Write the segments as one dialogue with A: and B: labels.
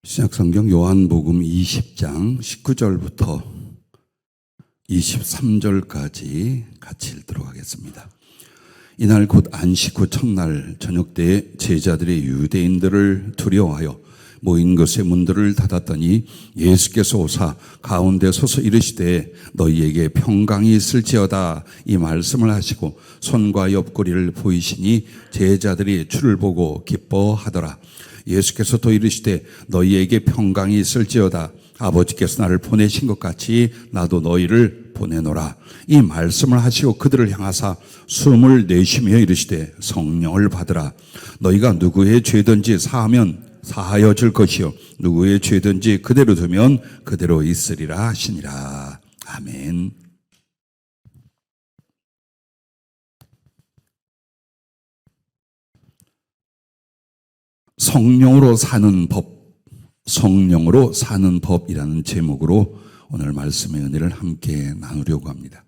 A: 신약성경 요한복음 20장 19절부터 23절까지 같이 읽도록 하겠습니다. 이날 곧 안식 후 첫날 저녁 때에 제자들이 유대인들을 두려워하여 모인 것의 문들을 닫았더니 예수께서 오사 가운데 서서 이르시되 너희에게 평강이 있을지어다 이 말씀을 하시고 손과 옆구리를 보이시니 제자들이 주를 보고 기뻐하더라. 예수께서 또 이르시되 너희에게 평강이 있을지어다 아버지께서 나를 보내신 것 같이 나도 너희를 보내노라 이 말씀을 하시고 그들을 향하사 숨을 내쉬며 이르시되 성령을 받으라. 너희가 누구의 죄든지 사하면 사하여 줄 것이요 누구의 죄든지 그대로 두면 그대로 있으리라 하시니라. 아멘. 성령으로 사는 법, 성령으로 사는 법이라는 제목으로 오늘 말씀의 은혜를 함께 나누려고 합니다.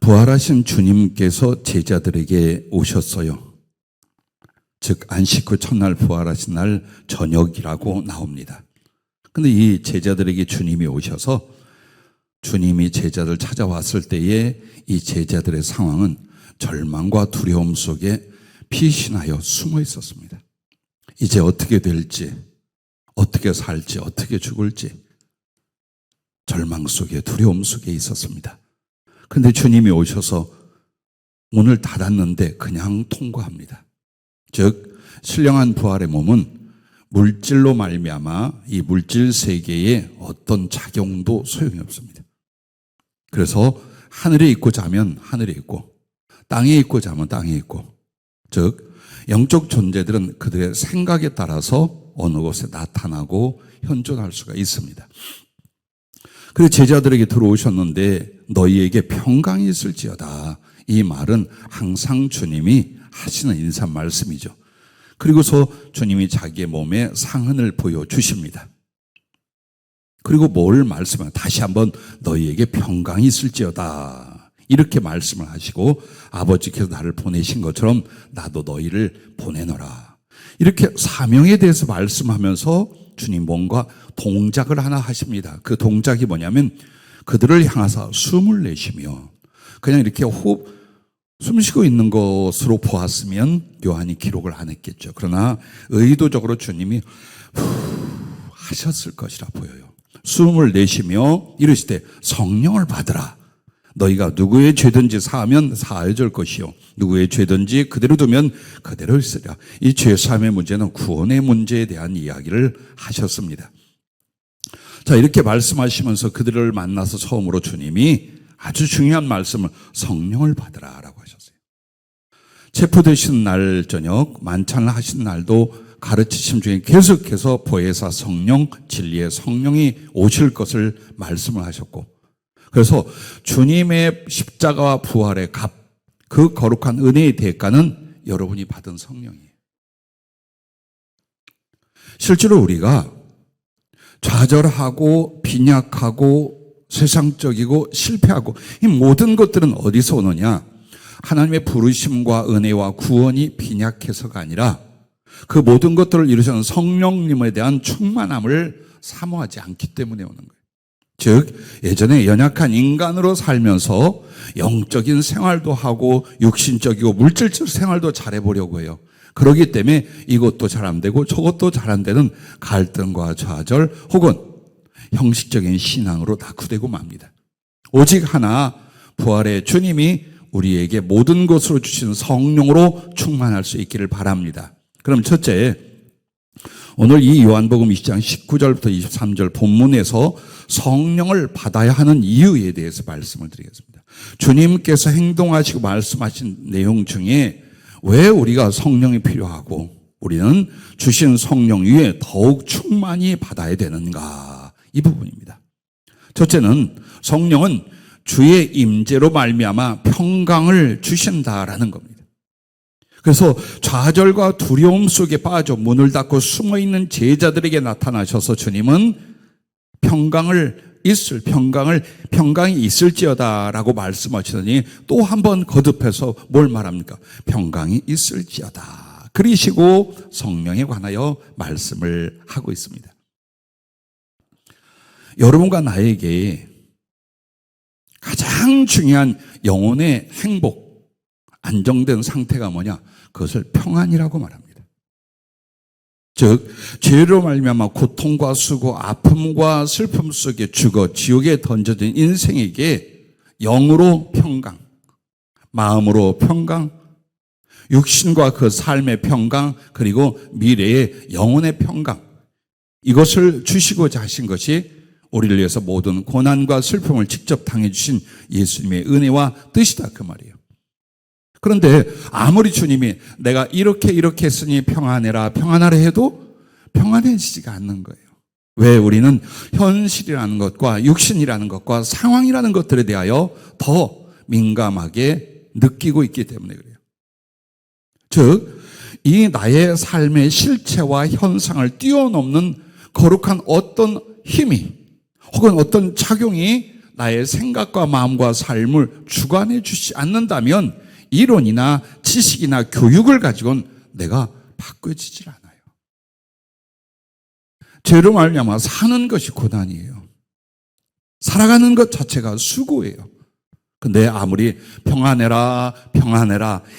A: 부활하신 주님께서 제자들에게 오셨어요. 즉 안식 후 첫날 부활하신 날 저녁이라고 나옵니다. 그런데 이 제자들에게 주님이 오셔서 주님이 제자들 찾아왔을 때에 이 제자들의 상황은 절망과 두려움 속에 피신하여 숨어 있었습니다. 이제 어떻게 될지, 어떻게 살지, 어떻게 죽을지 절망 속에 두려움 속에 있었습니다. 그런데 주님이 오셔서 문을 닫았는데 그냥 통과합니다. 즉 신령한 부활의 몸은 물질로 말미암아 이 물질 세계에 어떤 작용도 소용이 없습니다. 그래서 하늘에 있고 자면 하늘에 있고 땅에 있고 자면 땅에 있고 즉 영적 존재들은 그들의 생각에 따라서 어느 곳에 나타나고 현존할 수가 있습니다. 그래서 제자들에게 들어오셨는데 너희에게 평강이 있을지어다. 이 말은 항상 주님이 하시는 인사 말씀이죠. 그리고서 주님이 자기의 몸에 상흔을 보여주십니다. 그리고 뭘 말씀하냐? 다시 한번 너희에게 평강이 있을지어다. 이렇게 말씀을 하시고 아버지께서 나를 보내신 것처럼 나도 너희를 보내노라. 이렇게 사명에 대해서 말씀하면서 주님 뭔가 동작을 하나 하십니다. 그 동작이 뭐냐면 그들을 향하사 숨을 내쉬며 그냥 이렇게 숨 쉬고 있는 것으로 보았으면 요한이 기록을 안 했겠죠. 그러나 의도적으로 주님이 하셨을 것이라 보여요. 숨을 내쉬며 이르시되 성령을 받으라. 너희가 누구의 죄든지 사하면 사하여 줄 것이요 누구의 죄든지 그대로 두면 그대로 있으리라. 이 죄사함의 문제는 구원의 문제에 대한 이야기를 하셨습니다. 자, 이렇게 말씀하시면서 그들을 만나서 처음으로 주님이 아주 중요한 말씀을 성령을 받으라 라고 하셨어요. 체포되신 날 저녁 만찬을 하신 날도 가르치심 중에 계속해서 보혜사 성령, 진리의 성령이 오실 것을 말씀을 하셨고 그래서 주님의 십자가와 부활의 값, 그 거룩한 은혜의 대가는 여러분이 받은 성령이에요. 실제로 우리가 좌절하고 빈약하고 세상적이고 실패하고 이 모든 것들은 어디서 오느냐? 하나님의 부르심과 은혜와 구원이 빈약해서가 아니라 그 모든 것들을 이루시는 성령님에 대한 충만함을 사모하지 않기 때문에 오는 거예요. 즉 예전에 연약한 인간으로 살면서 영적인 생활도 하고 육신적이고 물질적 생활도 잘해보려고 해요. 그렇기 때문에 이것도 잘 안 되고 저것도 잘 안 되는 갈등과 좌절 혹은 형식적인 신앙으로 낙후되고 맙니다. 오직 하나 부활의 주님이 우리에게 모든 것으로 주신 성령으로 충만할 수 있기를 바랍니다. 그럼 첫째, 오늘 이 요한복음 20장 19절부터 23절 본문에서 성령을 받아야 하는 이유에 대해서 말씀을 드리겠습니다. 주님께서 행동하시고 말씀하신 내용 중에 왜 우리가 성령이 필요하고 우리는 주신 성령 위에 더욱 충만히 받아야 되는가, 이 부분입니다. 첫째는 성령은 주의 임재로 말미암아 평강을 주신다라는 겁니다. 그래서 좌절과 두려움 속에 빠져 문을 닫고 숨어있는 제자들에게 나타나셔서 주님은 평강이 있을지어다라고 말씀하시더니 또 한 번 거듭해서 뭘 말합니까? 평강이 있을지어다. 그리시고 성령에 관하여 말씀을 하고 있습니다. 여러분과 나에게 가장 중요한 영혼의 행복, 안정된 상태가 뭐냐? 그것을 평안이라고 말합니다. 즉 죄로 말미암아 고통과 수고, 아픔과 슬픔 속에 죽어 지옥에 던져진 인생에게 영으로 평강, 마음으로 평강, 육신과 그 삶의 평강, 그리고 미래의 영혼의 평강, 이것을 주시고자 하신 것이 우리를 위해서 모든 고난과 슬픔을 직접 당해주신 예수님의 은혜와 뜻이다, 그 말이에요. 그런데 아무리 주님이 내가 이렇게 했으니 평안해라 해도 평안해지지가 않는 거예요. 왜? 우리는 현실이라는 것과 육신이라는 것과 상황이라는 것들에 대하여 더 민감하게 느끼고 있기 때문에 그래요. 즉, 이 나의 삶의 실체와 현상을 뛰어넘는 거룩한 어떤 힘이 혹은 어떤 작용이 나의 생각과 마음과 삶을 주관해 주지 않는다면 이론이나 지식이나 교육을 가지고는 내가 바꿔지질 않아요. 죄로 말미암아 사는 것이 고난이에요. 살아가는 것 자체가 수고예요. 근데 아무리 평안해라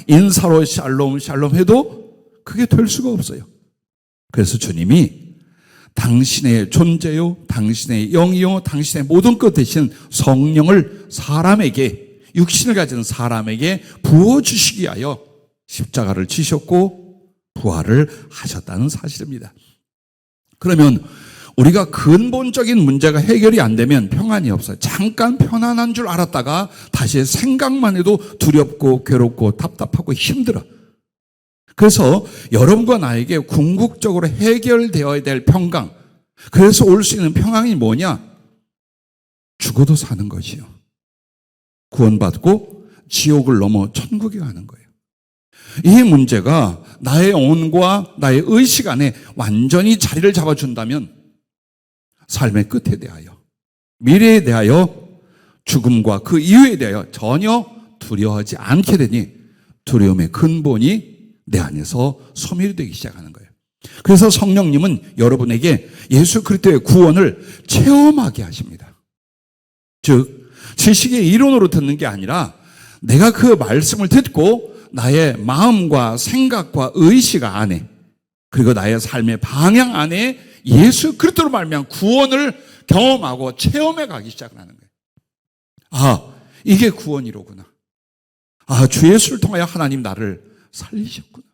A: 인사로 샬롬 해도 그게 될 수가 없어요. 그래서 주님이 당신의 존재요, 당신의 영이요, 당신의 모든 것 대신 성령을 사람에게, 육신을 가진 사람에게 부어주시기 위하여 십자가를 지셨고 부활을 하셨다는 사실입니다. 그러면 우리가 근본적인 문제가 해결이 안 되면 평안이 없어요. 잠깐 편안한 줄 알았다가 다시 생각만 해도 두렵고 괴롭고 답답하고 힘들어. 그래서 여러분과 나에게 궁극적으로 해결되어야 될 평강, 그래서 올 수 있는 평안이 뭐냐? 죽어도 사는 것이요. 구원받고 지옥을 넘어 천국에 가는 거예요. 이 문제가 나의 영혼과 나의 의식 안에 완전히 자리를 잡아준다면 삶의 끝에 대하여, 미래에 대하여, 죽음과 그 이후에 대하여 전혀 두려워하지 않게 되니 두려움의 근본이 내 안에서 소멸이 되기 시작하는 거예요. 그래서 성령님은 여러분에게 예수 그리스도의 구원을 체험하게 하십니다. 즉 지식의 이론으로 듣는 게 아니라 내가 그 말씀을 듣고 나의 마음과 생각과 의식 안에, 그리고 나의 삶의 방향 안에 예수 그리스도로 말미암아 구원을 경험하고 체험해 가기 시작하는 거예요. 아, 이게 구원이로구나. 아, 주 예수를 통하여 하나님 나를 살리셨구나.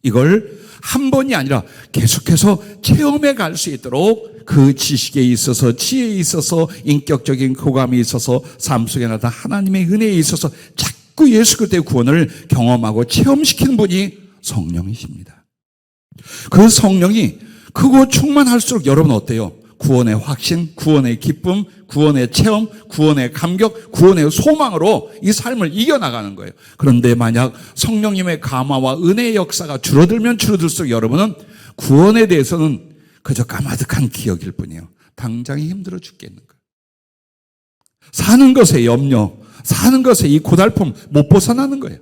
A: 이걸 한 번이 아니라 계속해서 체험해 갈 수 있도록 그 지식에 있어서, 지혜에 있어서, 인격적인 교감에 있어서, 삶 속에 나타난 하나님의 은혜에 있어서 자꾸 예수 그리스도의 구원을 경험하고 체험시키는 분이 성령이십니다. 그 성령이 크고 충만할수록 여러분 어때요? 구원의 확신, 구원의 기쁨, 구원의 체험, 구원의 감격, 구원의 소망으로 이 삶을 이겨나가는 거예요. 그런데 만약 성령님의 감화와 은혜의 역사가 줄어들면 줄어들수록 여러분은 구원에 대해서는 그저 까마득한 기억일 뿐이에요. 당장이 힘들어 죽겠는 거예요. 사는 것에 염려, 사는 것에 이 고달픔 못 벗어나는 거예요.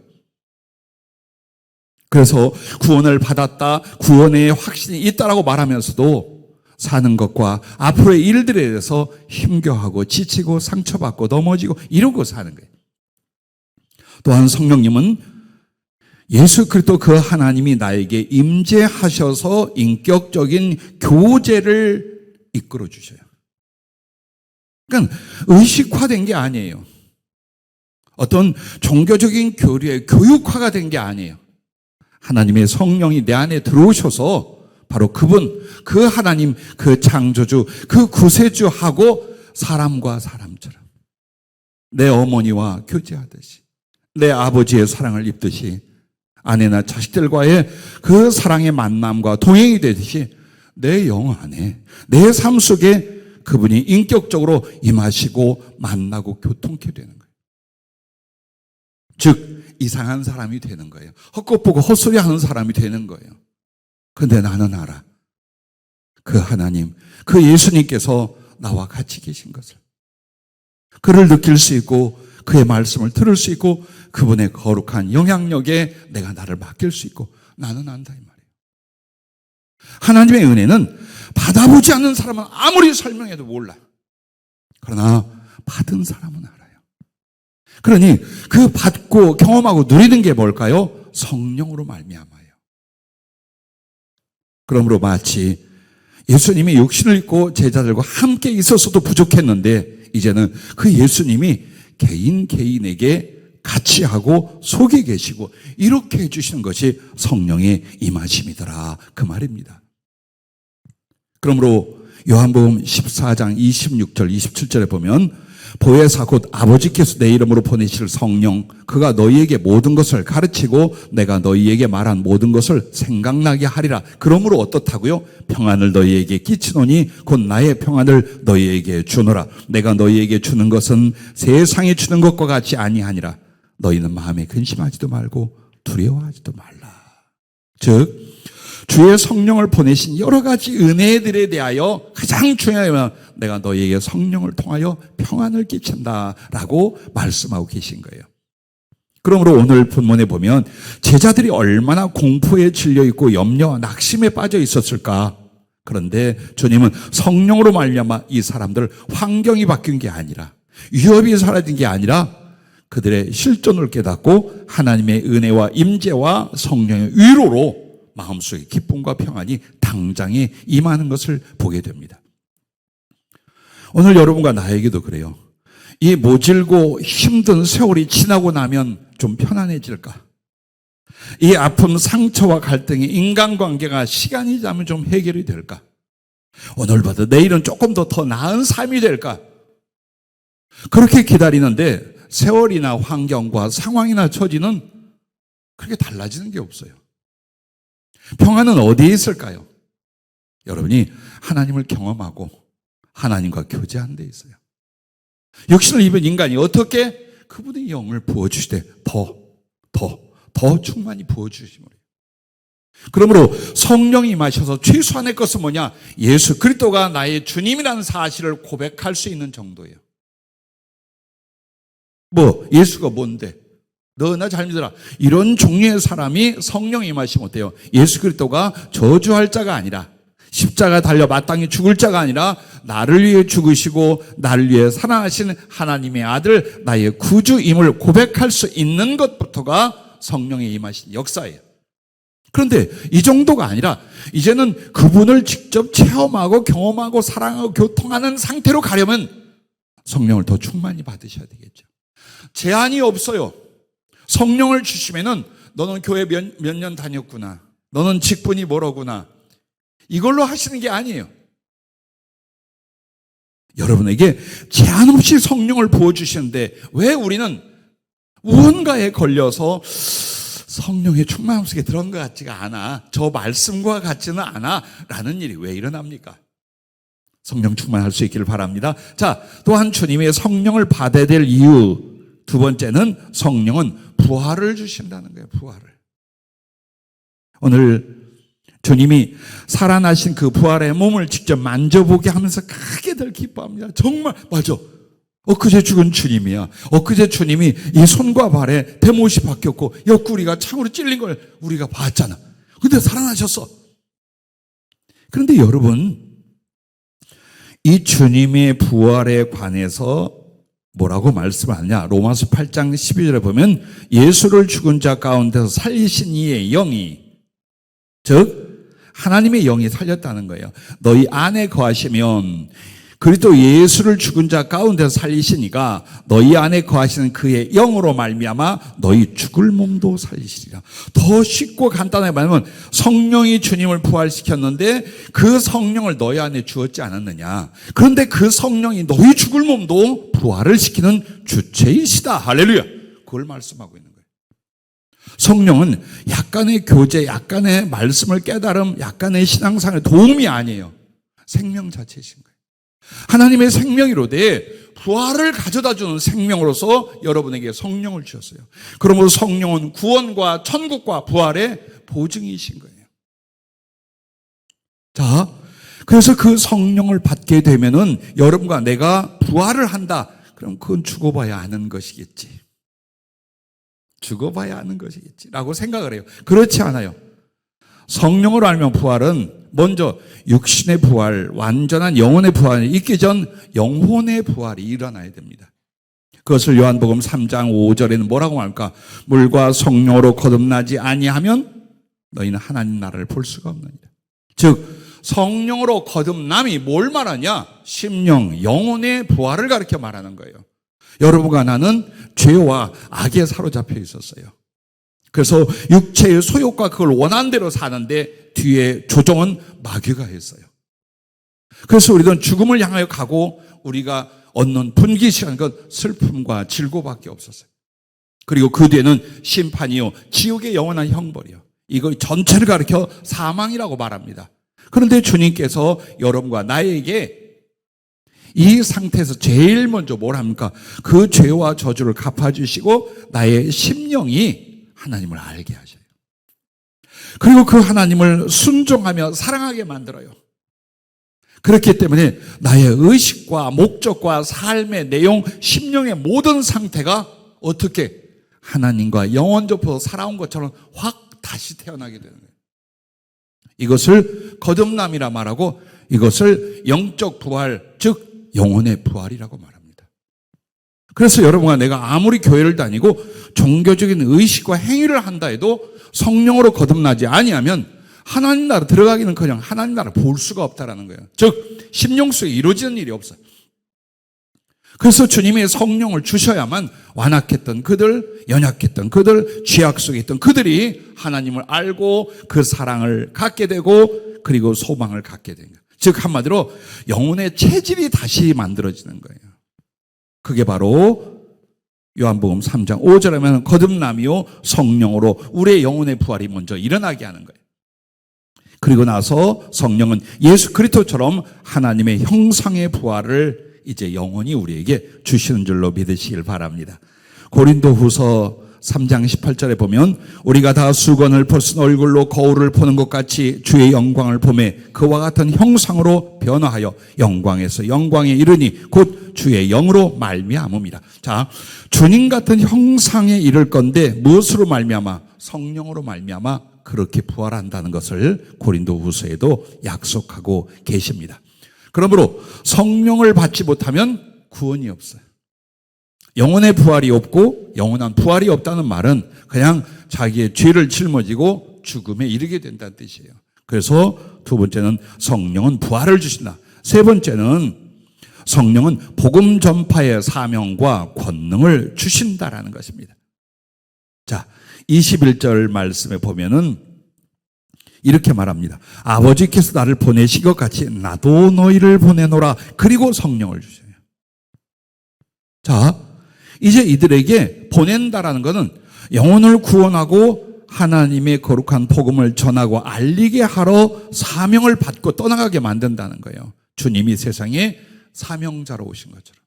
A: 그래서 구원을 받았다, 구원의 확신이 있다라고 말하면서도 사는 것과 앞으로의 일들에 대해서 힘겨워하고 지치고 상처받고 넘어지고 이러고 사는 거예요. 또한 성령님은 예수 그리스도 그 하나님이 나에게 임재하셔서 인격적인 교제를 이끌어 주셔요. 그러니까 의식화된 게 아니에요. 어떤 종교적인 교리에 교육화가 된 게 아니에요. 하나님의 성령이 내 안에 들어오셔서 바로 그분, 그 하나님, 그 창조주, 그 구세주하고 사람과 사람처럼 내 어머니와 교제하듯이, 내 아버지의 사랑을 입듯이, 아내나 자식들과의 그 사랑의 만남과 동행이 되듯이 내 영 안에, 내 삶 속에 그분이 인격적으로 임하시고 만나고 교통케 되는 거예요. 즉 이상한 사람이 되는 거예요. 헛것 보고 헛소리 하는 사람이 되는 거예요. 근데 나는 알아. 그 하나님, 그 예수님께서 나와 같이 계신 것을. 그를 느낄 수 있고 그의 말씀을 들을 수 있고 그분의 거룩한 영향력에 내가 나를 맡길 수 있고 나는 안다 이 말이에요. 하나님의 은혜는 받아보지 않는 사람은 아무리 설명해도 몰라. 그러나 받은 사람은 알아요. 그러니 그 받고 경험하고 누리는 게 뭘까요? 성령으로 말미암아요. 그러므로 마치 예수님이 육신을 입고 제자들과 함께 있어서도 부족했는데 이제는 그 예수님이 개인에게 같이 하고 속에 계시고 이렇게 해주시는 것이 성령의 임하심이더라 그 말입니다. 그러므로 요한복음 14장 26절 27절에 보면 보혜사 곧 아버지께서 내 이름으로 보내실 성령 그가 너희에게 모든 것을 가르치고 내가 너희에게 말한 모든 것을 생각나게 하리라. 그러므로 어떻다고요? 평안을 너희에게 끼치노니 곧 나의 평안을 너희에게 주노라. 내가 너희에게 주는 것은 세상이 주는 것과 같이 아니하니라. 너희는 마음에 근심하지도 말고 두려워하지도 말라. 즉 주의 성령을 보내신 여러 가지 은혜들에 대하여 가장 중요한 건 내가 너희에게 성령을 통하여 평안을 끼친다라고 말씀하고 계신 거예요. 그러므로 오늘 본문에 보면 제자들이 얼마나 공포에 질려 있고 염려와 낙심에 빠져 있었을까. 그런데 주님은 성령으로 말미암아 이 사람들 환경이 바뀐 게 아니라 위협이 사라진 게 아니라 그들의 실존을 깨닫고 하나님의 은혜와 임재와 성령의 위로로 마음속에 기쁨과 평안이 당장에 임하는 것을 보게 됩니다. 오늘 여러분과 나에게도 그래요. 이 모질고 힘든 세월이 지나고 나면 좀 편안해질까? 이 아픔, 상처와 갈등의 인간관계가 시간이 지나면 좀 해결이 될까? 오늘보다 내일은 조금 더 나은 삶이 될까? 그렇게 기다리는데 세월이나 환경과 상황이나 처지는 그렇게 달라지는 게 없어요. 평안은 어디에 있을까요? 여러분이 하나님을 경험하고 하나님과 교제하는 데 있어요. 육신을 입은 인간이 어떻게 그분의 영을 부어주시되 더 충만히 부어주시므로. 그러므로 성령이 임하셔서 최소한의 것은 뭐냐? 예수 그리스도가 나의 주님이라는 사실을 고백할 수 있는 정도예요. 예수가 뭔데? 너나 잘 믿어라. 이런 종류의 사람이 성령이 임하시면 어때요? 예수 그리스도가 저주할 자가 아니라 십자가 달려 마땅히 죽을 자가 아니라 나를 위해 죽으시고 나를 위해 살아나신 하나님의 아들 나의 구주임을 고백할 수 있는 것부터가 성령의 임하신 역사예요. 그런데 이 정도가 아니라 이제는 그분을 직접 체험하고 경험하고 사랑하고 교통하는 상태로 가려면 성령을 더 충만히 받으셔야 되겠죠. 제한이 없어요. 성령을 주시면은 너는 교회 몇 년 다녔구나. 너는 직분이 뭐로구나. 이걸로 하시는 게 아니에요. 여러분에게 제한 없이 성령을 부어주시는데 왜 우리는 무언가에 걸려서 성령의 충만함 속에 들어간 것 같지가 않아. 저 말씀과 같지는 않아. 라는 일이 왜 일어납니까? 성령 충만할 수 있기를 바랍니다. 자, 또한 주님의 성령을 받아야 될 이유 두 번째는 성령은 부활을 주신다는 거예요. 부활을. 오늘 주님이 살아나신 그 부활의 몸을 직접 만져보게 하면서 크게들 기뻐합니다. 정말 맞아. 엊그제 죽은 주님이야. 엊그제 주님이 이 손과 발에 대못이 박혔고 옆구리가 창으로 찔린 걸 우리가 봤잖아. 근데 살아나셨어. 그런데 여러분, 이 주님의 부활에 관해서 뭐라고 말씀하느냐? 로마서 8장 12절에 보면 예수를 죽은 자 가운데서 살리신 이의 영이, 즉 하나님의 영이 살렸다는 거예요. 너희 안에 거하시면 그리스도 예수를 죽은 자 가운데서 살리시니까 너희 안에 거하시는 그의 영으로 말미암아 너희 죽을 몸도 살리시리라. 더 쉽고 간단하게 말하면 성령이 주님을 부활시켰는데 그 성령을 너희 안에 주었지 않았느냐. 그런데 그 성령이 너희 죽을 몸도 부활을 시키는 주체이시다. 할렐루야. 그걸 말씀하고 있는 거예요. 성령은 약간의 교제, 약간의 말씀을 깨달음, 약간의 신앙상의 도움이 아니에요. 생명 자체이신 거예요. 하나님의 생명이로되 부활을 가져다주는 생명으로서 여러분에게 성령을 주셨어요. 그러므로 성령은 구원과 천국과 부활의 보증이신 거예요. 자, 그래서 그 성령을 받게 되면은 여러분과 내가 부활을 한다. 그럼 그건 죽어봐야 아는 것이겠지. 죽어봐야 아는 것이겠지. 라고 생각을 해요. 그렇지 않아요. 성령으로 알면 부활은 먼저 육신의 부활, 완전한 영혼의 부활이 있기 전 영혼의 부활이 일어나야 됩니다. 그것을 요한복음 3장 5절에는 뭐라고 말할까? 물과 성령으로 거듭나지 아니하면 너희는 하나님 나라를 볼 수가 없느니라. 즉 성령으로 거듭남이 뭘 말하냐? 심령, 영혼의 부활을 가르쳐 말하는 거예요. 여러분과 나는 죄와 악에 사로잡혀 있었어요. 그래서 육체의 소욕과 그걸 원하는 대로 사는데 뒤에 조종은 마귀가 했어요. 그래서 우리는 죽음을 향하여 가고 우리가 얻는 분기시간, 그 슬픔과 질고밖에 없었어요. 그리고 그 뒤에는 심판이요, 지옥의 영원한 형벌이요. 이거 전체를 가리켜 사망이라고 말합니다. 그런데 주님께서 여러분과 나에게 이 상태에서 제일 먼저 뭘 합니까? 그 죄와 저주를 갚아주시고 나의 심령이 하나님을 알게 하셔요. 그리고 그 하나님을 순종하며 사랑하게 만들어요. 그렇기 때문에 나의 의식과 목적과 삶의 내용, 심령의 모든 상태가 어떻게 하나님과 영원접해서 살아온 것처럼 확 다시 태어나게 되는 거예요. 이것을 거듭남이라 말하고 이것을 영적 부활, 즉 영혼의 부활이라고 말합니다. 그래서 여러분과 내가 아무리 교회를 다니고 종교적인 의식과 행위를 한다 해도 성령으로 거듭나지 아니하면 하나님 나라 들어가기는커녕 하나님 나라 볼 수가 없다라는 거예요. 즉 심령 속에 이루어지는 일이 없어요. 그래서 주님이 성령을 주셔야만 완악했던 그들, 연약했던 그들, 죄악 속에 있던 그들이 하나님을 알고 그 사랑을 갖게 되고 그리고 소망을 갖게 되는 거예요. 즉 한마디로 영혼의 체질이 다시 만들어지는 거예요. 그게 바로 요한복음 3장 5절에 하면 거듭남이요 성령으로 우리의 영혼의 부활이 먼저 일어나게 하는 거예요. 그리고 나서 성령은 예수 그리스도처럼 하나님의 형상의 부활을 이제 영원히 우리에게 주시는 줄로 믿으시길 바랍니다. 고린도후서 3장 18절에 보면 우리가 다 수건을 벗은 얼굴로 거울을 보는 것 같이 주의 영광을 보매 그와 같은 형상으로 변화하여 영광에서 영광에 이르니 곧 주의 영으로 말미암음이라. 자, 주님 같은 형상에 이를 건데 무엇으로 말미암아? 성령으로 말미암아 그렇게 부활한다는 것을 고린도후서에도 약속하고 계십니다. 그러므로 성령을 받지 못하면 구원이 없어요. 영혼의 부활이 없고 영원한 부활이 없다는 말은 그냥 자기의 죄를 짊어지고 죽음에 이르게 된다는 뜻이에요. 그래서 두 번째는 성령은 부활을 주신다. 세 번째는 성령은 복음 전파의 사명과 권능을 주신다라는 것입니다. 자, 21절 말씀에 보면은 이렇게 말합니다. 아버지께서 나를 보내신 것 같이 나도 너희를 보내노라. 그리고 성령을 주셔요. 자, 이제 이들에게 보낸다라는 것은 영혼을 구원하고 하나님의 거룩한 복음을 전하고 알리게 하러 사명을 받고 떠나가게 만든다는 거예요. 주님이 세상에 사명자로 오신 것처럼.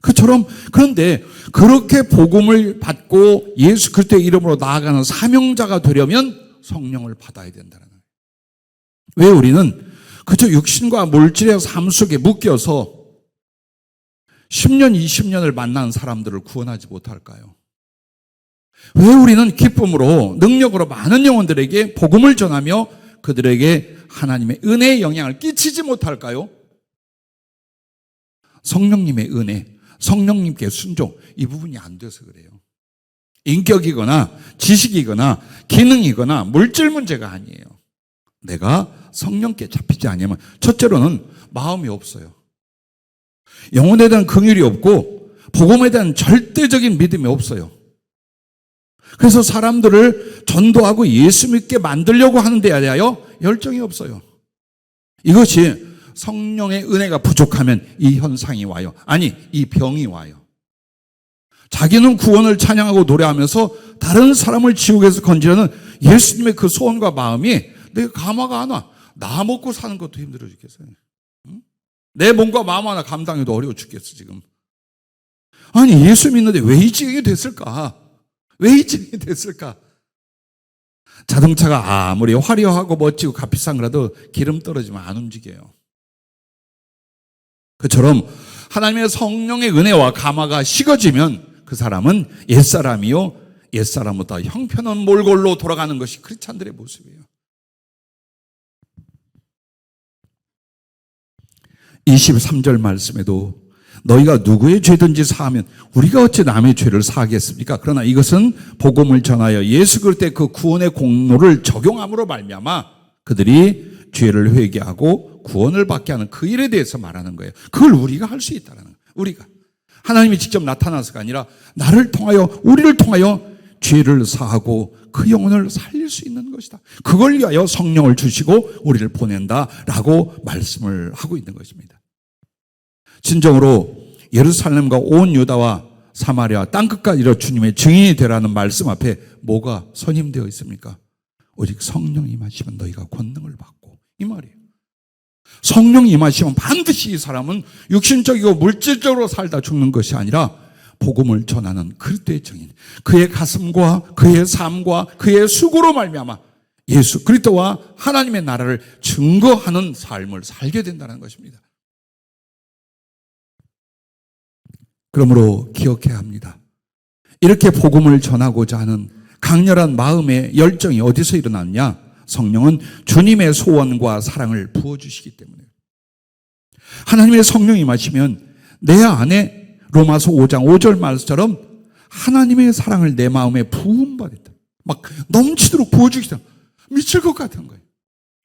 A: 그처럼 그런데 그렇게 복음을 받고 예수 그리스도의 이름으로 나아가는 사명자가 되려면 성령을 받아야 된다는 거예요. 왜 우리는 그저 육신과 물질의 삶 속에 묶여서 10년, 20년을 만난 사람들을 구원하지 못할까요? 왜 우리는 기쁨으로, 능력으로 많은 영혼들에게 복음을 전하며 그들에게 하나님의 은혜의 영향을 끼치지 못할까요? 성령님의 은혜, 성령님께 순종, 이 부분이 안 돼서 그래요. 인격이거나 지식이거나 기능이거나 물질 문제가 아니에요. 내가 성령께 잡히지 않으면 첫째로는 마음이 없어요. 영혼에 대한 긍휼이 없고 복음에 대한 절대적인 믿음이 없어요. 그래서 사람들을 전도하고 예수 믿게 만들려고 하는 데 대하여 열정이 없어요. 이것이 성령의 은혜가 부족하면 이 현상이 와요. 아니, 이 병이 와요. 자기는 구원을 찬양하고 노래하면서 다른 사람을 지옥에서 건지려는 예수님의 그 소원과 마음이 내가 감화가 안 와. 나 먹고 사는 것도 힘들어 죽겠어요. 내 몸과 마음 하나 감당해도 어려워 죽겠어 지금. 아니 예수 믿는데 왜 이 지경이 됐을까? 왜 이 지경이 됐을까? 자동차가 아무리 화려하고 멋지고 값비싼 거라도 기름 떨어지면 안 움직여요. 그처럼 하나님의 성령의 은혜와 감화가 식어지면 그 사람은 옛사람이요 옛사람보다 형편은 몰골로 돌아가는 것이 크리스찬들의 모습이에요. 23절 말씀에도 너희가 누구의 죄든지 사하면 우리가 어찌 남의 죄를 사하겠습니까? 그러나 이것은 복음을 전하여 예수 그리스도의 그 구원의 공로를 적용함으로 말미암아 그들이 죄를 회개하고 구원을 받게 하는 그 일에 대해서 말하는 거예요. 그걸 우리가 할 수 있다는 거예요. 우리가. 하나님이 직접 나타나서가 아니라 나를 통하여, 우리를 통하여 죄를 사하고 그 영혼을 살릴 수 있는 것이다. 그걸 위하여 성령을 주시고 우리를 보낸다라고 말씀을 하고 있는 것입니다. 진정으로 예루살렘과 온 유다와 사마리아 땅끝까지 이르러 주님의 증인이 되라는 말씀 앞에 뭐가 선임되어 있습니까? 오직 성령이 임하시면 너희가 권능을 받고, 이 말이에요. 성령이 임하시면 반드시 이 사람은 육신적이고 물질적으로 살다 죽는 것이 아니라 복음을 전하는 그리스도의 증인, 그의 가슴과 그의 삶과 그의 수고로 말미암아 예수 그리스도와 하나님의 나라를 증거하는 삶을 살게 된다는 것입니다. 그러므로 기억해야 합니다. 이렇게 복음을 전하고자 하는 강렬한 마음의 열정이 어디서 일어났냐? 성령은 주님의 소원과 사랑을 부어주시기 때문에. 하나님의 성령이 임하시면 내 안에 로마서 5장 5절 말씀처럼 하나님의 사랑을 내 마음에 부음받았다. 막 넘치도록 부어주시다. 미칠 것 같은 거예요.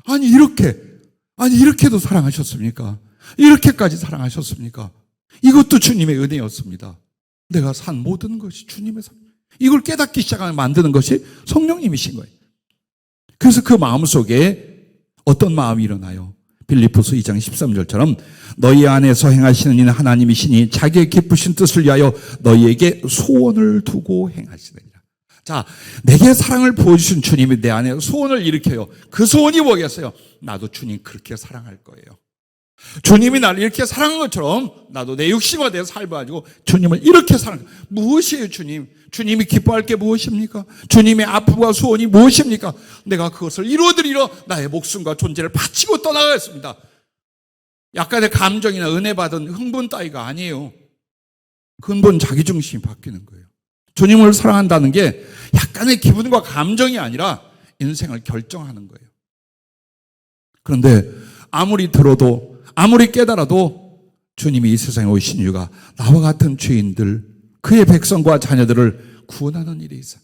A: 아니 이렇게도 사랑하셨습니까? 이렇게까지 사랑하셨습니까? 이것도 주님의 은혜였습니다. 내가 산 모든 것이 주님의 사랑. 이걸 깨닫기 시작하면 만드는 것이 성령님이신 거예요. 그래서 그 마음속에 어떤 마음이 일어나요? 빌립보서 2장 13절처럼 너희 안에서 행하시는 이는 하나님이시니 자기의 기쁘신 뜻을 위하여 너희에게 소원을 두고 행하시느니라. 자, 내게 사랑을 부어주신 주님이 내 안에 소원을 일으켜요. 그 소원이 뭐겠어요? 나도 주님 그렇게 사랑할 거예요. 주님이 나를 이렇게 사랑한 것처럼 나도 내 육신과 내 삶을 가지고 주님을 이렇게 사랑해요. 무엇이에요, 주님? 주님이 기뻐할 게 무엇입니까? 주님의 아픔과 소원이 무엇입니까? 내가 그것을 이루어드리러 나의 목숨과 존재를 바치고 떠나가겠습니다. 약간의 감정이나 은혜 받은 흥분 따위가 아니에요. 근본 자기중심이 바뀌는 거예요. 주님을 사랑한다는 게 약간의 기분과 감정이 아니라 인생을 결정하는 거예요. 그런데 아무리 들어도 아무리 깨달아도 주님이 이 세상에 오신 이유가 나와 같은 죄인들, 그의 백성과 자녀들을 구원하는 일이 있어요.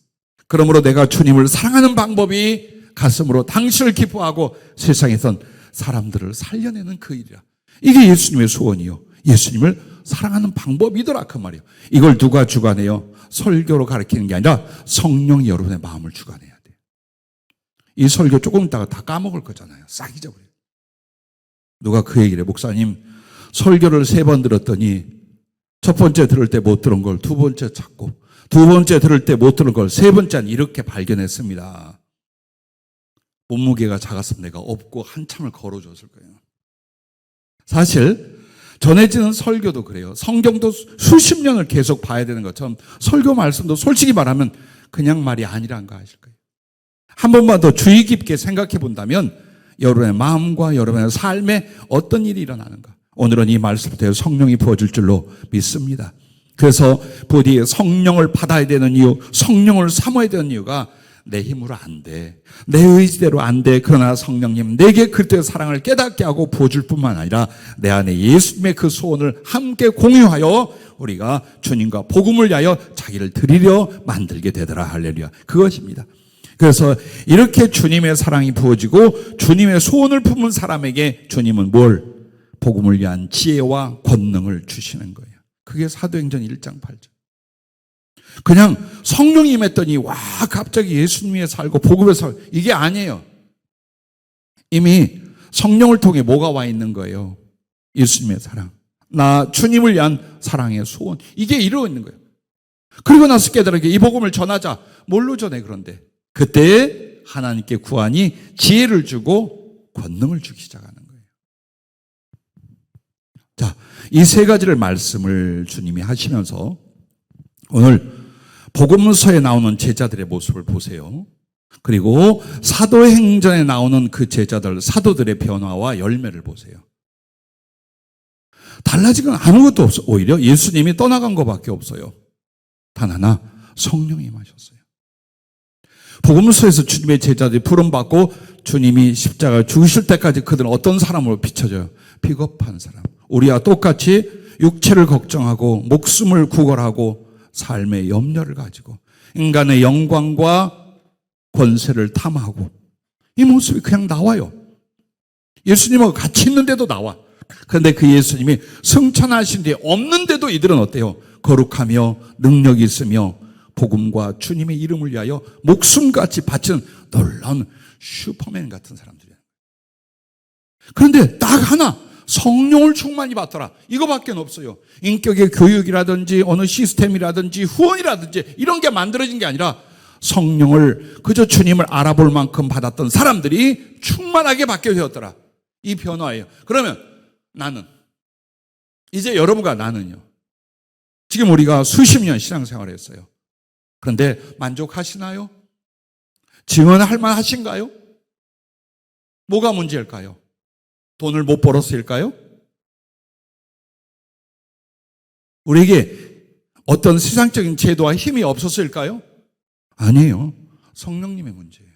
A: 그러므로 내가 주님을 사랑하는 방법이 가슴으로 당신을 기뻐하고 세상에선 사람들을 살려내는 그 일이라. 이게 예수님의 소원이요. 예수님을 사랑하는 방법이더라 그 말이에요. 이걸 누가 주관해요? 설교로 가르치는 게 아니라 성령이 여러분의 마음을 주관해야 돼요. 이 설교 조금 있다가 다 까먹을 거잖아요. 싹 잊어버려요. 누가 그 얘기를 해. 목사님 설교를 3번 들었더니 첫 번째 들을 때 못 들은 걸 두 번째 찾고 두 번째 들을 때 못 들은 걸 세 번째는 이렇게 발견했습니다. 몸무게가 작았으면 내가 업고 한참을 걸어줬을 거예요. 사실 전해지는 설교도 그래요. 성경도 수십 년을 계속 봐야 되는 것처럼 설교 말씀도 솔직히 말하면 그냥 말이 아니란 거 아실 거예요. 한 번만 더 주의 깊게 생각해 본다면 여러분의 마음과 여러분의 삶에 어떤 일이 일어나는가. 오늘은 이 말씀부터 성령이 부어줄 줄로 믿습니다. 그래서 부디 성령을 받아야 되는 이유, 성령을 삼아야 되는 이유가 내 힘으로 안 돼. 내 의지대로 안 돼. 그러나 성령님 내게 그때의 사랑을 깨닫게 하고 부어줄 뿐만 아니라 내 안에 예수님의 그 소원을 함께 공유하여 우리가 주님과 복음을 위하여 자기를 드리려 만들게 되더라. 할렐루야. 그것입니다. 그래서 이렇게 주님의 사랑이 부어지고 주님의 소원을 품은 사람에게 주님은 뭘? 복음을 위한 지혜와 권능을 주시는 거예요. 그게 사도행전 1장 8절. 그냥 성령이 임했더니 와 갑자기 예수님에 살고 복음에 살고 이게 아니에요. 이미 성령을 통해 뭐가 와 있는 거예요? 예수님의 사랑. 나 주님을 위한 사랑의 소원. 이게 이루어 있는 거예요. 그리고 나서 깨달은 게 이 복음을 전하자. 뭘로 전해 그런데? 그때 하나님께 구하니 지혜를 주고 권능을 주기 시작하는 거예요. 자, 이 세 가지를 말씀을 주님이 하시면서 오늘 복음서에 나오는 제자들의 모습을 보세요. 그리고 사도행전에 나오는 그 제자들, 사도들의 변화와 열매를 보세요. 달라진 건 아무것도 없어. 오히려 예수님이 떠나간 것밖에 없어요. 단 하나, 성령이 임하셨어요. 복음서에서 주님의 제자들이 부름받고 주님이 십자가 죽으실 때까지 그들은 어떤 사람으로 비춰져요? 비겁한 사람. 우리와 똑같이 육체를 걱정하고 목숨을 구걸하고 삶의 염려를 가지고 인간의 영광과 권세를 탐하고 이 모습이 그냥 나와요. 예수님하고 같이 있는데도 나와. 그런데 그 예수님이 승천하신 뒤에 없는데도 이들은 어때요? 거룩하며 능력이 있으며 복음과 주님의 이름을 위하여 목숨같이 바치는 놀라운 슈퍼맨 같은 사람들이에요. 그런데 딱 하나, 성령을 충만히 받더라. 이거밖에 없어요. 인격의 교육이라든지 어느 시스템이라든지 후원이라든지 이런 게 만들어진 게 아니라 성령을 그저 주님을 알아볼 만큼 받았던 사람들이 충만하게 받게 되었더라. 이 변화예요. 그러면 나는, 이제 여러분과 나는요. 지금 우리가 수십 년 신앙생활을 했어요. 그런데 만족하시나요? 증언할 만하신가요? 뭐가 문제일까요? 돈을 못 벌어서일까요? 우리에게 어떤 세상적인 제도와 힘이 없어서일까요? 아니에요. 성령님의 문제예요.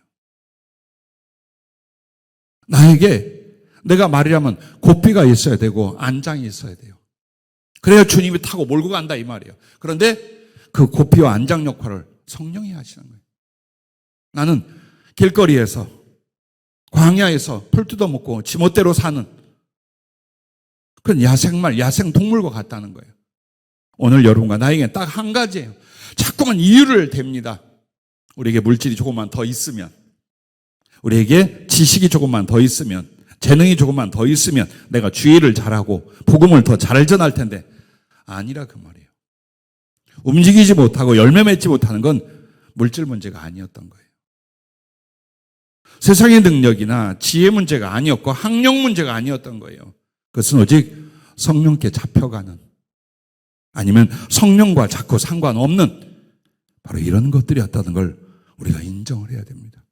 A: 나에게 내가 말이라면 고삐가 있어야 되고 안장이 있어야 돼요. 그래야 주님이 타고 몰고 간다 이 말이에요. 그런데 그 고삐와 안장 역할을 성령이 하시는 거예요. 나는 길거리에서 광야에서 풀 뜯어먹고 지멋대로 사는 그런 야생말, 야생동물과 같다는 거예요. 오늘 여러분과 나에게 딱 한 가지예요. 자꾸만 이유를 댑니다. 우리에게 물질이 조금만 더 있으면, 우리에게 지식이 조금만 더 있으면, 재능이 조금만 더 있으면 내가 주의를 잘하고 복음을 더 잘 전할 텐데 아니라 그 말이에요. 움직이지 못하고 열매 맺지 못하는 건 물질 문제가 아니었던 거예요. 세상의 능력이나 지혜 문제가 아니었고 학력 문제가 아니었던 거예요. 그것은 오직 성령께 잡혀가는, 아니면 성령과 자꾸 상관없는 바로 이런 것들이었다는 걸 우리가 인정을 해야 됩니다.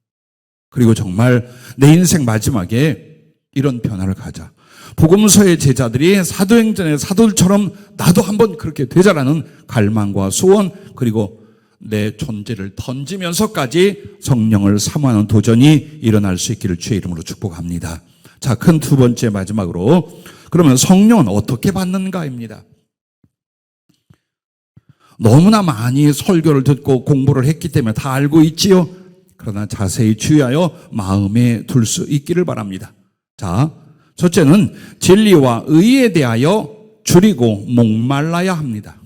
A: 그리고 정말 내 인생 마지막에 이런 변화를 가자. 복음서의 제자들이 사도행전의 사도들처럼 나도 한번 그렇게 되자라는 갈망과 소원, 그리고 내 존재를 던지면서까지 성령을 사모하는 도전이 일어날 수 있기를 주의 이름으로 축복합니다. 자, 큰 두 번째 마지막으로, 그러면 성령은 어떻게 받는가입니다. 너무나 많이 설교를 듣고 공부를 했기 때문에 다 알고 있지요. 그러나 자세히 주의하여 마음에 둘 수 있기를 바랍니다. 자, 첫째는 진리와 의에 대하여 줄이고 목말라야 합니다.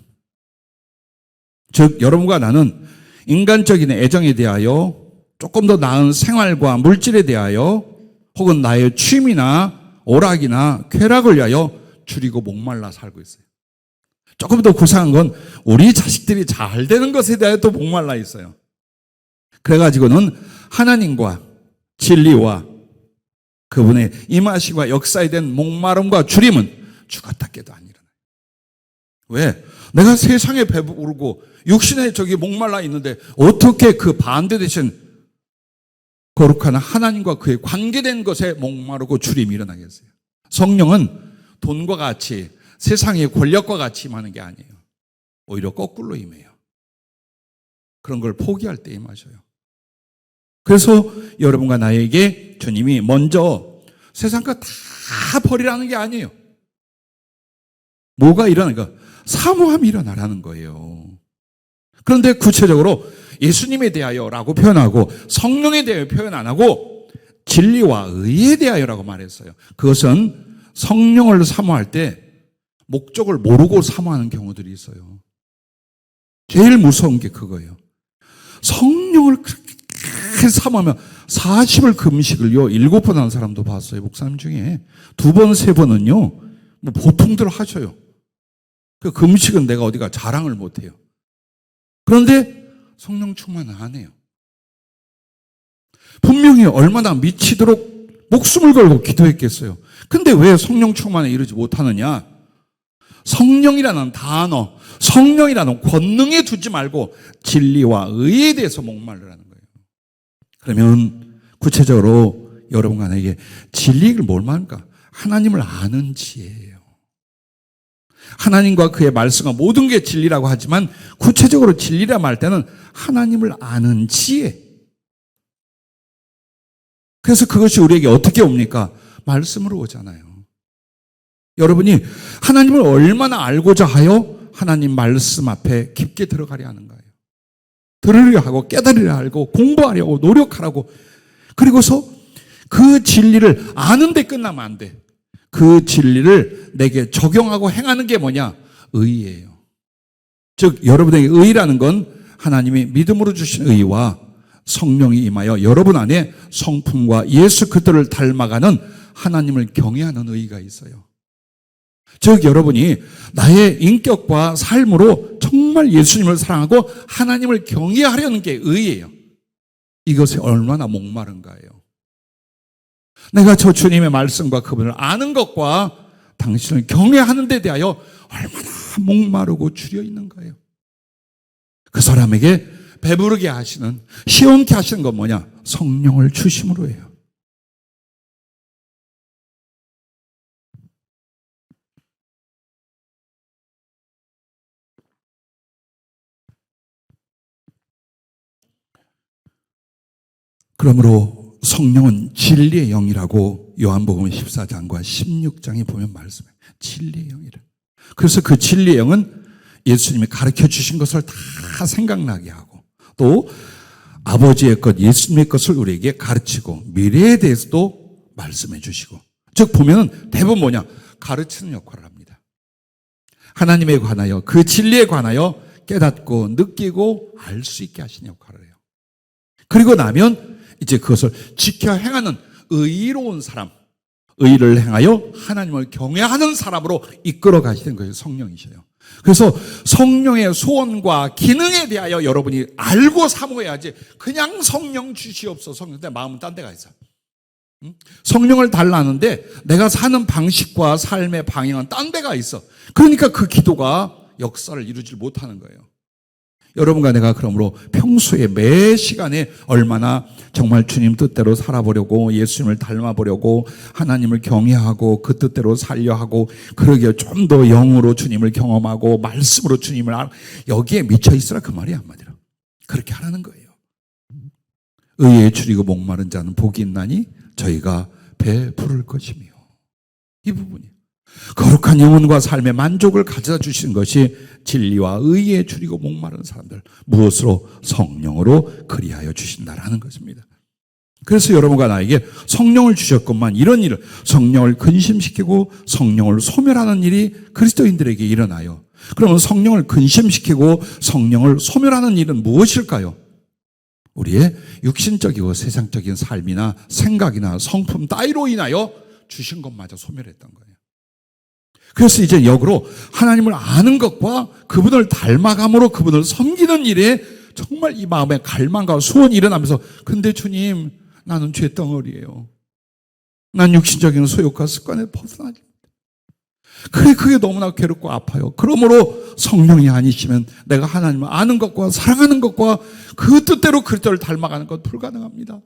A: 즉 여러분과 나는 인간적인 애정에 대하여, 조금 더 나은 생활과 물질에 대하여, 혹은 나의 취미나 오락이나 쾌락을 위하여 줄이고 목말라 살고 있어요. 조금 더 구상한 건 우리 자식들이 잘 되는 것에 대하여 또 목말라 있어요. 그래가지고는 하나님과 진리와 그분의 임하심과 역사에 대한 목마름과 줄임은 죽었다 깨도 안 일어나요. 왜? 내가 세상에 배부르고 육신에 저기 목말라 있는데 어떻게 그 반대 대신 거룩한 하나님과 그의 관계된 것에 목마르고 줄임이 일어나겠어요? 성령은 돈과 같이 세상의 권력과 같이 임하는 게 아니에요. 오히려 거꾸로 임해요. 그런 걸 포기할 때 임하셔요. 그래서 여러분과 나에게 주님이 먼저 세상 거 다 버리라는 게 아니에요. 뭐가 일어나니까 사모함이 일어나라는 거예요. 그런데 구체적으로 예수님에 대하여라고 표현하고 성령에 대하여 표현 안 하고 진리와 의에 대하여라고 말했어요. 그것은 성령을 사모할 때 목적을 모르고 사모하는 경우들이 있어요. 제일 무서운 게 그거예요. 성령을 그렇게 사모하면 40을 금식을요 7번 하는 사람도 봤어요. 목사님 중에 2번, 3번은요 뭐 보통대로 하셔요. 그 금식은 내가 어디가 자랑을 못해요. 그런데 성령 충만은 안 해요. 분명히 얼마나 미치도록 목숨을 걸고 기도했겠어요. 근데 왜 성령 충만에 이르지 못하느냐? 성령이라는 단어, 성령이라는 권능에 두지 말고 진리와 의에 대해서 목마르라는 거예요. 그러면 구체적으로 여러분과 나에게 진리를 뭘 말합니까? 하나님을 아는 지혜예요. 하나님과 그의 말씀과 모든 게 진리라고 하지만 구체적으로 진리라 말 때는 하나님을 아는 지혜, 그래서 그것이 우리에게 어떻게 옵니까? 말씀으로 오잖아요. 여러분이 하나님을 얼마나 알고자 하여 하나님 말씀 앞에 깊게 들어가려 하는가요? 들으려 하고 깨달으려 하고 공부하려고 노력하라고. 그리고서 그 진리를 아는데 끝나면 안 돼. 그 진리를 내게 적용하고 행하는 게 뭐냐? 의예요. 즉 여러분에게 의라는 건 하나님이 믿음으로 주신 의와 성령이 임하여 여러분 안에 성품과 예수 그리스도를 닮아가는 하나님을 경외하는 의가 있어요. 즉 여러분이 나의 인격과 삶으로 정말 예수님을 사랑하고 하나님을 경외하려는 게 의예요. 이것에 얼마나 목마른가요. 내가 저 주님의 말씀과 그분을 아는 것과 당신을 경외하는 데 대하여 얼마나 목마르고 주려 있는가요. 그 사람에게 배부르게 하시는, 시원케 하시는 건 뭐냐? 성령을 주심으로 해요. 그러므로 성령은 진리의 영이라고 요한복음 14장과 16장에 보면 말씀해요. 진리의 영이라. 그래서 그 진리의 영은 예수님이 가르쳐 주신 것을 다 생각나게 하고 또 아버지의 것, 예수님의 것을 우리에게 가르치고 미래에 대해서도 말씀해 주시고, 즉 보면 대부분 뭐냐? 가르치는 역할을 합니다. 하나님에 관하여 그 진리에 관하여 깨닫고 느끼고 알 수 있게 하시는 역할을 해요. 그리고 나면 이제 그것을 지켜 행하는 의로운 사람, 의를 행하여 하나님을 경외하는 사람으로 이끌어 가시는 거예요. 성령이셔요. 그래서 성령의 소원과 기능에 대하여 여러분이 알고 사모해야지 그냥 성령 주시옵소서. 성령 내 마음은 딴 데가 있어. 성령을 달라는데 내가 사는 방식과 삶의 방향은 딴 데가 있어. 그러니까 그 기도가 역사를 이루지 못하는 거예요. 여러분과 내가 그러므로 평소에 매 시간에 얼마나 정말 주님 뜻대로 살아보려고, 예수님을 닮아보려고, 하나님을 경외하고 그 뜻대로 살려 하고, 그러기에 좀 더 영으로 주님을 경험하고 말씀으로 주님을 여기에 미쳐 있으라 그 말이 한마디로 그렇게 하라는 거예요. 의에 줄이고 목마른 자는 복이 있나니 저희가 배 부를 것이며, 이 부분이에요. 거룩한 영혼과 삶의 만족을 가져다 주시는 것이 진리와 의에 줄이고 목마른 사람들, 무엇으로? 성령으로 그리하여 주신다라는 것입니다. 그래서 여러분과 나에게 성령을 주셨건만 이런 일을, 성령을 근심시키고 성령을 소멸하는 일이 그리스도인들에게 일어나요. 그러면 성령을 근심시키고 성령을 소멸하는 일은 무엇일까요? 우리의 육신적이고 세상적인 삶이나 생각이나 성품 따위로 인하여 주신 것마저 소멸했던 거예요. 그래서 이제 역으로 하나님을 아는 것과 그분을 닮아감으로 그분을 섬기는 일에 정말 이 마음의 갈망과 소원이 일어나면서, 근데 주님, 나는 죄덩어리예요. 난 육신적인 소욕과 습관에 벗어나지 못해. 그래, 그게 너무나 괴롭고 아파요. 그러므로 성령이 아니시면 내가 하나님을 아는 것과 사랑하는 것과 그 뜻대로 그리스도를 닮아가는 것 불가능합니다.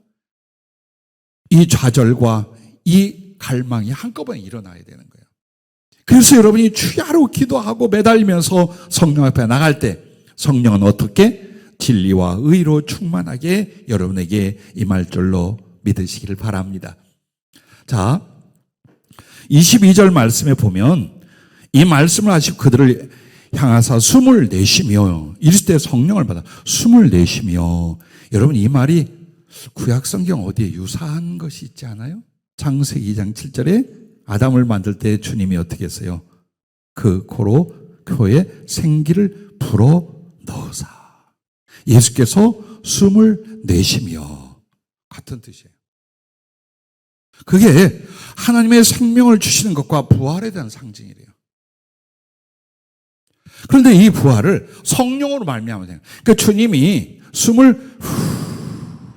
A: 이 좌절과 이 갈망이 한꺼번에 일어나야 되는 거예요. 그래서 여러분이 주야로 기도하고 매달리면서 성령 앞에 나갈 때 성령은 어떻게? 진리와 의로 충만하게 여러분에게 임할 줄로 믿으시기를 바랍니다. 자, 22절 말씀에 보면 이 말씀을 하시고 그들을 향하사 숨을 내쉬며, 이르실 때 성령을 받아 숨을 내쉬며, 여러분 이 말이 구약성경 어디에 유사한 것이 있지 않아요? 창세기 2장 7절에 아담을 만들 때 주님이 어떻게 했어요? 그 코로 코에 생기를 불어 넣으사. 예수께서 숨을 내쉬며, 같은 뜻이에요. 그게 하나님의 생명을 주시는 것과 부활에 대한 상징이래요. 그런데 이 부활을 성령으로 말미암아 돼요. 그러니까 주님이 숨을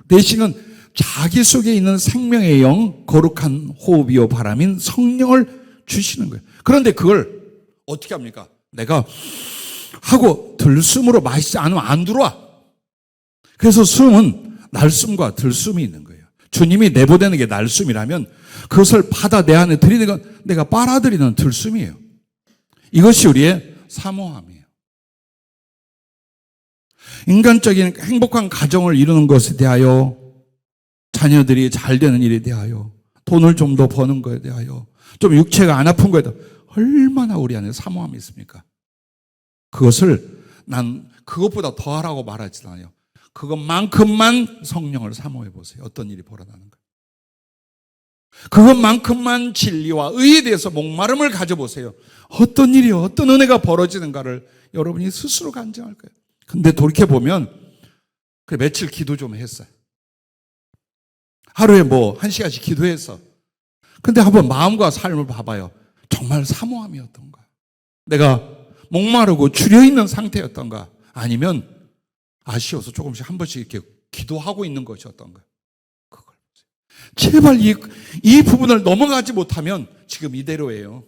A: 내쉬는 자기 속에 있는 생명의 영, 거룩한 호흡이요 바람인 성령을 주시는 거예요. 그런데 그걸 어떻게 합니까? 내가 하고 들숨으로 마시지 않으면 안 들어와. 그래서 숨은 날숨과 들숨이 있는 거예요. 주님이 내보내는 게 날숨이라면 그것을 받아 내 안에 들이는 건 내가 빨아들이는 들숨이에요. 이것이 우리의 사모함이에요. 인간적인 행복한 가정을 이루는 것에 대하여, 자녀들이 잘 되는 일에 대하여, 돈을 좀 더 버는 것에 대하여, 좀 육체가 안 아픈 것에 대하여 얼마나 우리 안에 사모함이 있습니까? 그것을 난 그것보다 더 하라고 말하지 않아요. 그것만큼만 성령을 사모해 보세요. 어떤 일이 벌어나는가. 그것만큼만 진리와 의에 대해서 목마름을 가져보세요. 어떤 일이요, 어떤 은혜가 벌어지는가를 여러분이 스스로 간증할 거예요. 근데 돌이켜보면 그래, 며칠 기도 좀 했어요. 하루에 뭐 1시간씩 기도했어. 근데 한번 마음과 삶을 봐봐요. 정말 사모함이었던가? 내가 목마르고 주려있는 상태였던가? 아니면 아쉬워서 조금씩 한 번씩 이렇게 기도하고 있는 것이었던가? 그걸 보세요. 제발 이 부분을 넘어가지 못하면 지금 이대로예요.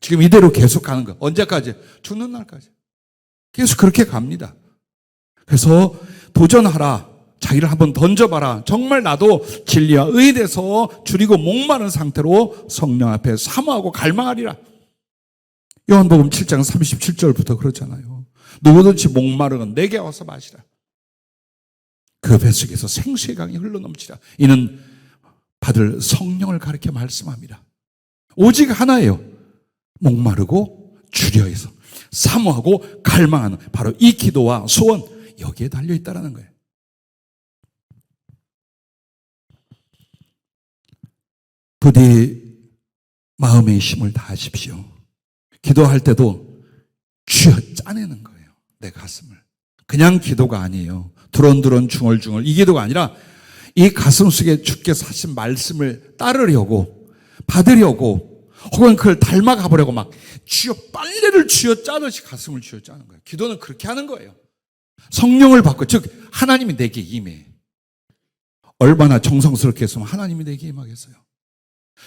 A: 지금 이대로 계속 가는 거. 언제까지? 죽는 날까지. 계속 그렇게 갑니다. 그래서 도전하라. 자기를 한번 던져봐라. 정말 나도 진리와 의에 대해서 줄이고 목마른 상태로 성령 앞에 사모하고 갈망하리라. 요한복음 7장 37절부터 그렇잖아요. 누구든지 목마르건 내게 와서 마시라. 그 뱃속에서 생수의 강이 흘러넘치라. 이는 받을 성령을 가리켜 말씀합니다. 오직 하나예요. 목마르고 주려해서 사모하고 갈망하는 바로 이 기도와 소원, 여기에 달려있다는 거예요. 부디 마음의 힘을 다하십시오. 기도할 때도 쥐어 짜내는 거예요. 내 가슴을. 그냥 기도가 아니에요. 두런두런 중얼중얼 이 기도가 아니라 이 가슴 속에 주께서 하신 말씀을 따르려고, 받으려고, 혹은 그걸 닮아가 보려고 막 빨래를 쥐어 짜듯이 가슴을 쥐어 짜는 거예요. 기도는 그렇게 하는 거예요. 성령을 받고, 즉 하나님이 내게 임해. 얼마나 정성스럽게 했으면 하나님이 내게 임하겠어요.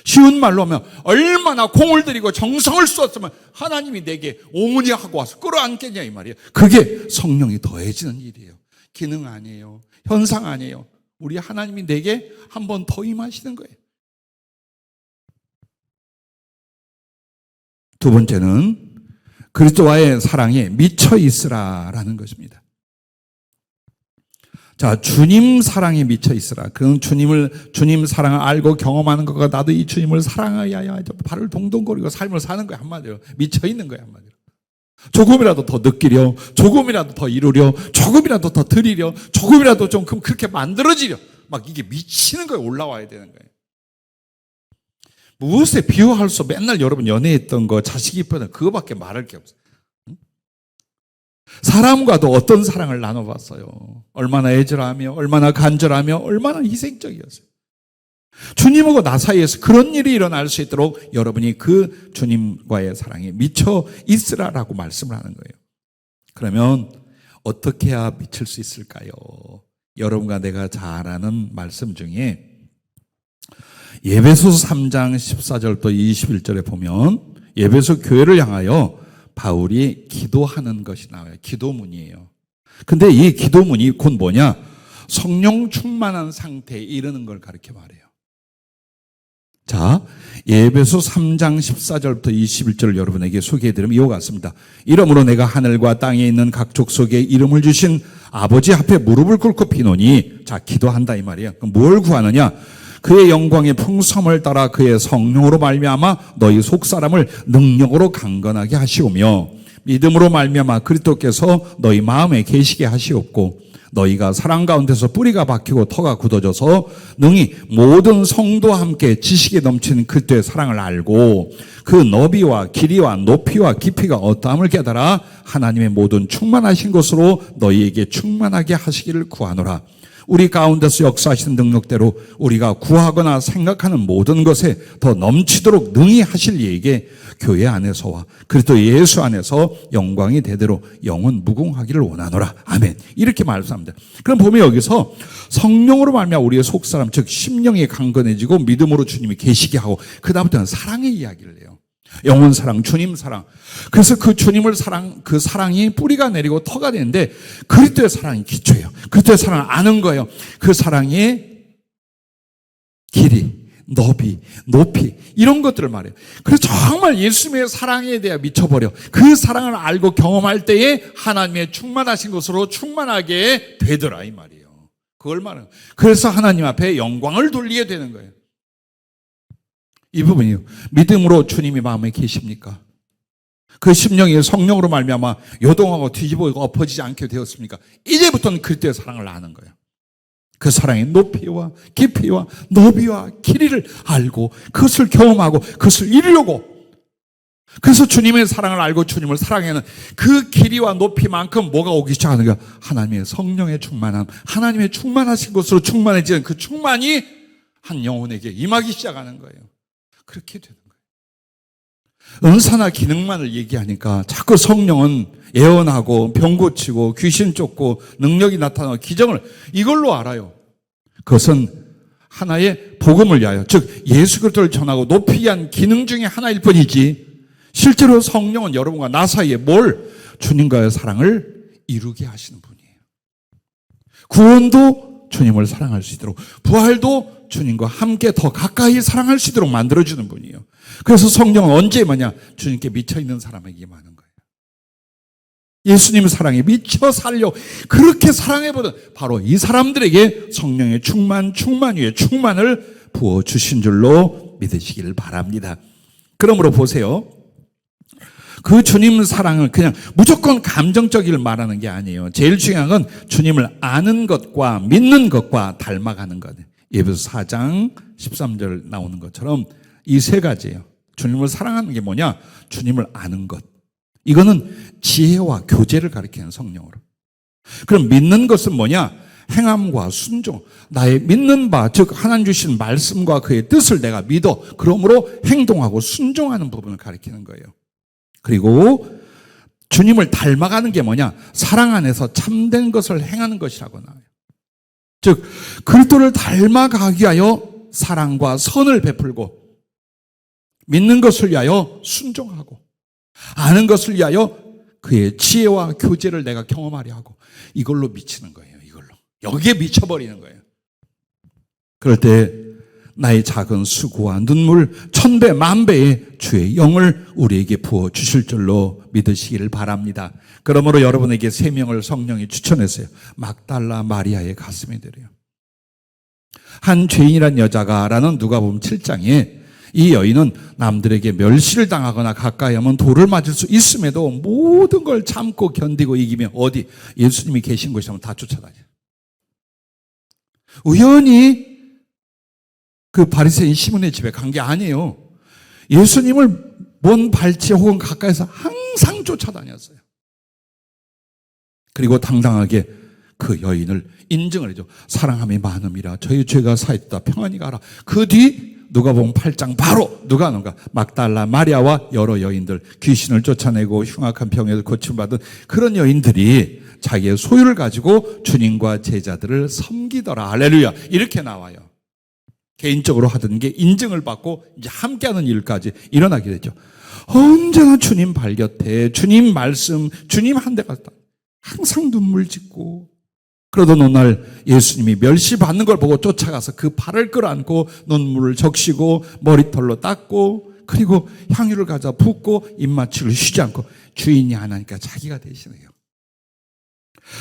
A: 쉬운 말로 하면 얼마나 공을 들이고 정성을 쏟았으면 하나님이 내게 오므니 하고 와서 끌어안겠냐 이 말이에요. 그게 성령이 더해지는 일이에요. 기능 아니에요. 현상 아니에요. 우리 하나님이 내게 한 번 더 임하시는 거예요. 두 번째는 그리스도와의 사랑에 미쳐 있으라라는 것입니다. 자, 주님 사랑에 미쳐 있으라. 그건 주님 사랑을 알고 경험하는 것과 나도 이 주님을 사랑하여야 발을 동동거리고 삶을 사는 거야, 한마디로. 미쳐 있는 거야, 한마디로. 조금이라도 더 느끼려, 조금이라도 더 이루려, 조금이라도 더 드리려, 조금이라도 좀 그렇게 만들어지려. 막 이게 미치는 거예요. 올라와야 되는 거예요. 무엇에 비유할 수 맨날 여러분 연애했던 거, 자식이 있던 그거밖에 말할 게 없어요. 사람과도 어떤 사랑을 나눠봤어요. 얼마나 애절하며, 얼마나 간절하며, 얼마나 희생적이었어요. 주님하고 나 사이에서 그런 일이 일어날 수 있도록 여러분이 그 주님과의 사랑에 미쳐 있으라라고 말씀을 하는 거예요. 그러면 어떻게 해야 미칠 수 있을까요? 여러분과 내가 잘 아는 말씀 중에 예배소 3장 14절부터 21절에 보면 예배소 교회를 향하여 바울이 기도하는 것이 나와요. 기도문이에요. 근데 이 기도문이 곧 뭐냐? 성령 충만한 상태에 이르는 걸 가르쳐 말해요. 자, 예배소 3장 14절부터 21절을 여러분에게 소개해드리면 이와 같습니다. 이러므로 내가 하늘과 땅에 있는 각 족속에 이름을 주신 아버지 앞에 무릎을 꿇고 비노니, 자, 기도한다 이 말이에요. 그럼 뭘 구하느냐? 그의 영광의 풍성을 따라 그의 성령으로 말미암아 너희 속사람을 능력으로 강건하게 하시오며 믿음으로 말미암아 그리스도께서 너희 마음에 계시게 하시옵고 너희가 사랑 가운데서 뿌리가 박히고 터가 굳어져서 능히 모든 성도와 함께 지식에 넘치는 그리스도의 사랑을 알고 그 너비와 길이와 높이와 깊이가 어떠함을 깨달아 하나님의 모든 충만하신 것으로 너희에게 충만하게 하시기를 구하노라. 우리 가운데서 역사하시는 능력대로 우리가 구하거나 생각하는 모든 것에 더 넘치도록 능히 하실 이에게 교회 안에서와 그리스도 예수 안에서 영광이 대대로 영원 무궁하기를 원하노라. 아멘. 이렇게 말씀합니다. 그럼 보면 여기서 성령으로 말미암아 우리의 속사람, 즉 심령이 강건해지고 믿음으로 주님이 계시게 하고 그 다음부터는 사랑의 이야기를 해요. 영원 사랑, 주님 사랑. 그래서 그 주님을 그 사랑이 뿌리가 내리고 터가 되는데 그리스도의 사랑이 기초예요. 그리스도의 사랑을 아는 거예요. 그 사랑의 길이, 너비, 높이 이런 것들을 말해요. 그래서 정말 예수님의 사랑에 대해 미쳐버려. 그 사랑을 알고 경험할 때에 하나님의 충만하신 것으로 충만하게 되더라 이 말이에요. 그걸 말하는 거예요. 그래서 하나님 앞에 영광을 돌리게 되는 거예요. 이 부분이요. 믿음으로 주님이 마음에 계십니까? 그 심령이 성령으로 말미암아 요동하고 뒤집어지고 엎어지지 않게 되었습니까? 이제부터는 그리스도의 사랑을 아는 거예요. 그 사랑의 높이와 깊이와 너비와 길이를 알고 그것을 경험하고 그것을 이루려고, 그래서 주님의 사랑을 알고 주님을 사랑하는 그 길이와 높이만큼 뭐가 오기 시작하는 거야? 하나님의 성령의 충만함, 하나님의 충만하신 것으로 충만해지는 그 충만이 한 영혼에게 임하기 시작하는 거예요. 그렇게 되는 거예요. 은사나 기능만을 얘기하니까 자꾸 성령은 예언하고 병 고치고 귀신 쫓고 능력이 나타나고 기적을 이걸로 알아요. 그것은 하나의 복음을 위하여, 즉 예수 그리스도를 전하고 높이기 위한 기능 중에 하나일 뿐이지, 실제로 성령은 여러분과 나 사이에 뭘? 주님과의 사랑을 이루게 하시는 분이에요. 구원도 주님을 사랑할 수 있도록, 부활도 주님과 함께 더 가까이 사랑할 수 있도록 만들어주는 분이에요. 그래서 성령은 언제 뭐냐? 주님께 미쳐있는 사람에게 임하는 거예요. 예수님의 사랑에 미쳐 살려 그렇게 사랑해보던 바로 이 사람들에게 성령의 충만 위에 충만을 부어주신 줄로 믿으시기를 바랍니다. 그러므로 보세요. 그 주님 사랑을 그냥 무조건 감정적이를 말하는 게 아니에요. 제일 중요한 건 주님을 아는 것과 믿는 것과 닮아가는 거예요. 에베소 4장 13절 나오는 것처럼 이 세 가지예요. 주님을 사랑하는 게 뭐냐? 주님을 아는 것. 이거는 지혜와 교제를 가리키는 성령으로. 그럼 믿는 것은 뭐냐? 행함과 순종. 나의 믿는 바, 즉 하나님 주신 말씀과 그의 뜻을 내가 믿어. 그러므로 행동하고 순종하는 부분을 가리키는 거예요. 그리고 주님을 닮아가는 게 뭐냐? 사랑 안에서 참된 것을 행하는 것이라고 나와요. 즉 그리스도를 닮아가기 위하여 사랑과 선을 베풀고, 믿는 것을 위하여 순종하고, 아는 것을 위하여 그의 지혜와 교제를 내가 경험하려 하고, 이걸로 미치는 거예요. 이걸로 여기에 미쳐버리는 거예요. 그럴 때 나의 작은 수고와 눈물 1000배 만배의 주의 영을 우리에게 부어 주실 줄로 믿으시기를 바랍니다. 그러므로 여러분에게 3명을 성령이 추천했어요. 막달라 마리아의 가슴이 되래요. 한 죄인이란 여자가 라는 누가복음 7장에 이 여인은 남들에게 멸시를 당하거나 가까이 하면 돌을 맞을 수 있음에도 모든 걸 참고 견디고 이기며 어디 예수님이 계신 곳이 하면 다 쫓아다녀요. 우연히 그 바리새인 시몬의 집에 간 게 아니에요. 예수님을 먼 발치에 혹은 가까이서 항상 쫓아다녔어요. 그리고 당당하게 그 여인을 인정을 해줘. 사랑함이 많음이라 저희 죄가 사했다 평안히 가라. 그 뒤 누가복음 8장 바로 누가 하는가? 막달라 마리아와 여러 여인들, 귀신을 쫓아내고 흉악한 병에서 고침받은 그런 여인들이 자기의 소유를 가지고 주님과 제자들을 섬기더라. 할렐루야. 이렇게 나와요. 개인적으로 하던 게 인증을 받고 이제 함께하는 일까지 일어나게 되죠. 언제나 주님 발 곁에 주님 말씀, 주님 한 대 갔다. 항상 눈물 짓고, 그러던 어느 날 예수님이 멸시받는 걸 보고 쫓아가서 그 발을 끌어안고 눈물을 적시고 머리털로 닦고 그리고 향유를 가져 붓고 입맞추기를 쉬지 않고 주인이 하나니까 자기가 대신해요.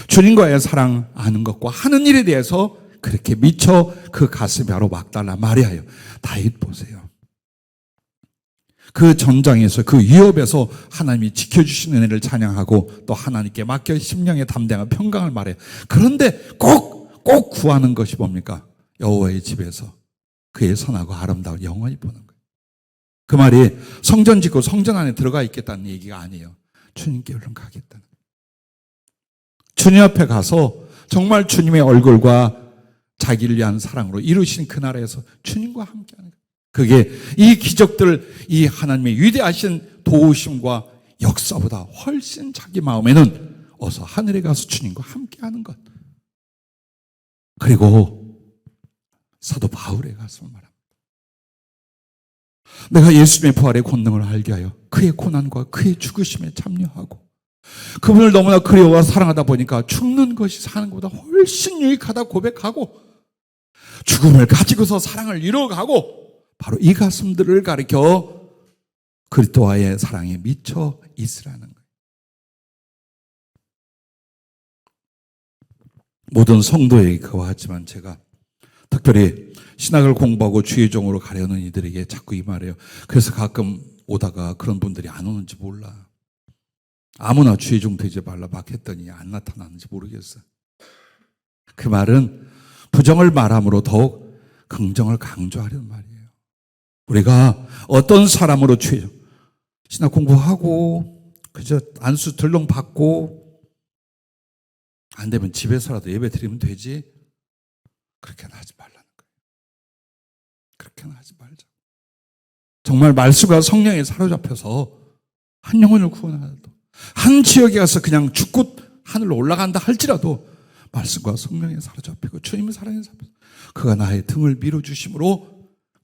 A: 주님과의 사랑 아는 것과 하는 일에 대해서 그렇게 미쳐 그 가슴이 바로 막달라 마리아예요. 다윗 보세요. 그 전장에서 그 위협에서 하나님이 지켜주시는 은혜를 찬양하고 또 하나님께 맡겨 심령에 담대한 평강을 말해요. 그런데 꼭 구하는 것이 뭡니까? 여호와의 집에서 그의 선하고 아름다운 영원히 보는 거예요. 그 말이 성전 짓고 성전 안에 들어가 있겠다는 얘기가 아니에요. 주님께 얼른 가겠다는 거예요. 주님 앞에 가서 정말 주님의 얼굴과 자기를 위한 사랑으로 이루신 그 나라에서 주님과 함께하는 거예요. 그게 이 기적들, 이 하나님의 위대하신 도우심과 역사보다 훨씬 자기 마음에는 어서 하늘에 가서 주님과 함께하는 것. 그리고 사도 바울의 가슴을 말합니다. 내가 예수님의 부활의 권능을 알게 하여 그의 고난과 그의 죽으심에 참여하고 그분을 너무나 그리워와 사랑하다 보니까 죽는 것이 사는 것보다 훨씬 유익하다 고백하고 죽음을 가지고서 사랑을 이루어가고, 바로 이 가슴들을 가리켜 그리스도와의 사랑에 미쳐 있으라는 거예요. 모든 성도에게 그와하지만 제가 특별히 신학을 공부하고 주의 종으로 가려는 이들에게 자꾸 이 말해요. 그래서 가끔 오다가 그런 분들이 안 오는지 몰라. 아무나 주의 종 되지 말라 막 했더니 안 나타나는지 모르겠어. 그 말은 부정을 말함으로 더욱 긍정을 강조하려는 말이에요. 우리가 어떤 사람으로 주의 종, 신학 공부하고 그저 안수 들렁 받고 안 되면 집에서라도 예배 드리면 되지. 그렇게는 하지 말라는 거예요. 그렇게는 하지 말자. 정말 말씀과 성령에 사로잡혀서 한 영혼을 구원하라도 한 지역에 가서 그냥 죽고 하늘로 올라간다 할지라도 말씀과 성령에 사로잡히고 주님의 사랑에 사로잡혀서 그가 나의 등을 밀어주심으로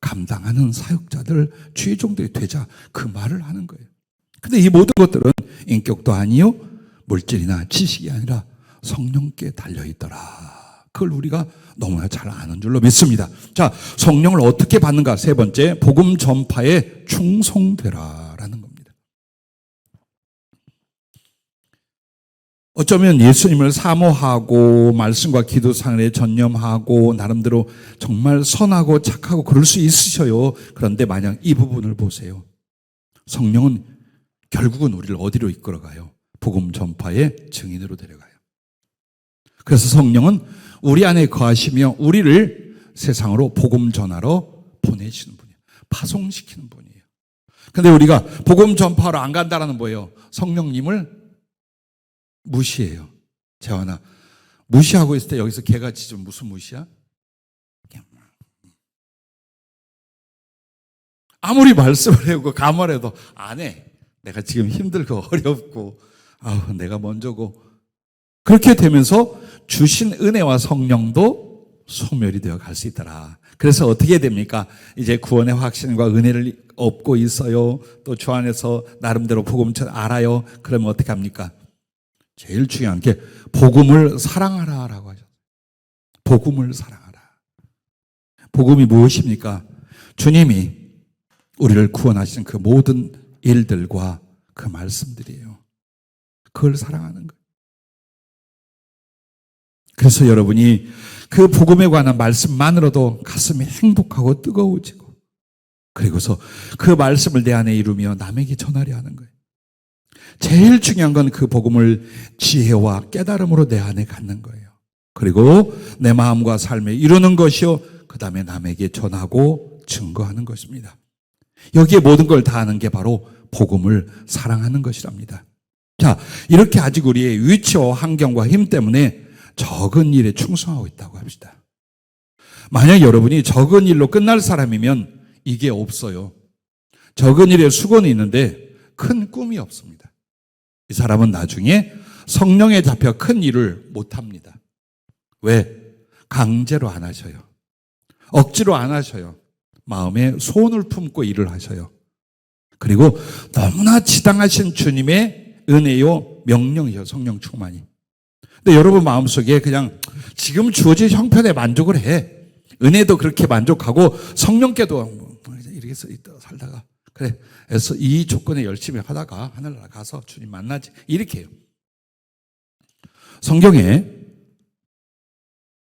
A: 감당하는 사역자들, 주의 종들이 되자 그 말을 하는 거예요. 근데 이 모든 것들은 인격도 아니요 물질이나 지식이 아니라 성령께 달려있더라. 그걸 우리가 너무나 잘 아는 줄로 믿습니다. 자, 성령을 어떻게 받는가? 세 번째, 복음 전파에 충성되라라는 겁니다. 어쩌면 예수님을 사모하고 말씀과 기도 생활에 전념하고 나름대로 정말 선하고 착하고 그럴 수 있으셔요. 그런데 만약 이 부분을 보세요. 성령은 결국은 우리를 어디로 이끌어가요? 복음 전파의 증인으로 데려가요. 그래서 성령은 우리 안에 거하시며 우리를 세상으로 복음 전하러 보내시는 분이에요. 파송시키는 분이에요. 근데 우리가 복음 전파로 안 간다라는 뭐예요? 성령님을 무시해요. 재환아, 무시하고 있을 때 여기서 개가 짖으면 무슨 무시야? 아무리 말씀을 해오고 감화해도 안 해. 내가 지금 힘들고 어렵고 내가 먼저고 그렇게 되면서 주신 은혜와 성령도 소멸이 되어 갈 수 있더라. 그래서 어떻게 됩니까? 이제 구원의 확신과 은혜를 얻고 있어요. 또 주 안에서 나름대로 복음을 알아요. 그러면 어떻게 합니까? 제일 중요한 게 복음을 사랑하라라고 하죠. 복음을 사랑하라. 복음이 무엇입니까? 주님이 우리를 구원하신 그 모든 일들과 그 말씀들이에요. 그걸 사랑하는 거예요. 그래서 여러분이 그 복음에 관한 말씀만으로도 가슴이 행복하고 뜨거워지고 그리고서 그 말씀을 내 안에 이루며 남에게 전하려 하는 거예요. 제일 중요한 건 그 복음을 지혜와 깨달음으로 내 안에 갖는 거예요. 그리고 내 마음과 삶에 이루는 것이요. 그 다음에 남에게 전하고 증거하는 것입니다. 여기에 모든 걸 다 하는 게 바로 복음을 사랑하는 것이랍니다. 자, 이렇게 아직 우리의 위치와 환경과 힘 때문에 적은 일에 충성하고 있다고 합시다. 만약 여러분이 적은 일로 끝날 사람이면 이게 없어요. 적은 일에 수건이 있는데 큰 꿈이 없습니다. 이 사람은 나중에 성령에 잡혀 큰 일을 못합니다. 왜? 강제로 안 하셔요. 억지로 안 하셔요. 마음에 소원을 품고 일을 하셔요. 그리고 너무나 지당하신 주님의 은혜요 명령이요 성령 충만이. 근데 여러분 마음속에 그냥 지금 주어진 형편에 만족을 해. 은혜도 그렇게 만족하고 성령께도 이렇게 살다가 그래 그래서 이 조건에 열심히 하다가 하늘나라 가서 주님 만나지 이렇게 해요. 성경에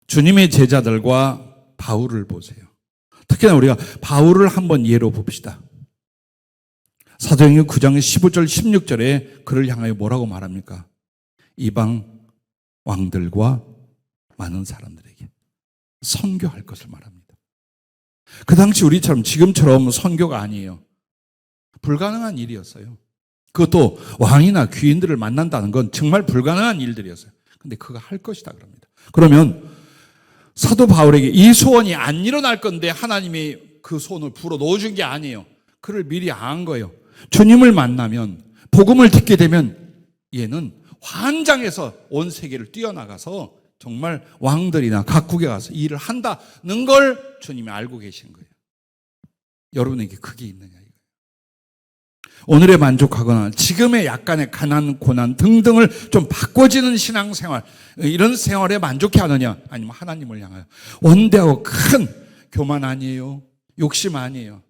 A: 주님의 제자들과 바울을 보세요. 특히나 우리가 바울을 한번 예로 봅시다. 사도행전 9장 15절 16절에 그를 향하여 뭐라고 말합니까? 이방 왕들과 많은 사람들에게 선교할 것을 말합니다. 그 당시 우리처럼 지금처럼 선교가 아니에요. 불가능한 일이었어요. 그것도 왕이나 귀인들을 만난다는 건 정말 불가능한 일들이었어요. 근데 그거 할 것이다 그럽니다. 그러면 사도 바울에게 이 소원이 안 일어날 건데 하나님이 그 소원을 불어 넣어준 게 아니에요. 그를 미리 안 거예요. 주님을 만나면 복음을 듣게 되면 얘는 환장해서 온 세계를 뛰어나가서 정말 왕들이나 각국에 가서 일을 한다는 걸 주님이 알고 계신 거예요. 여러분에게 그게 있느냐 이거예요. 오늘에 만족하거나 지금의 약간의 가난, 고난 등등을 좀 바꿔지는 신앙생활 이런 생활에 만족해 하느냐 아니면 하나님을 향하여 원대하고 큰 교만 아니에요. 욕심 아니에요.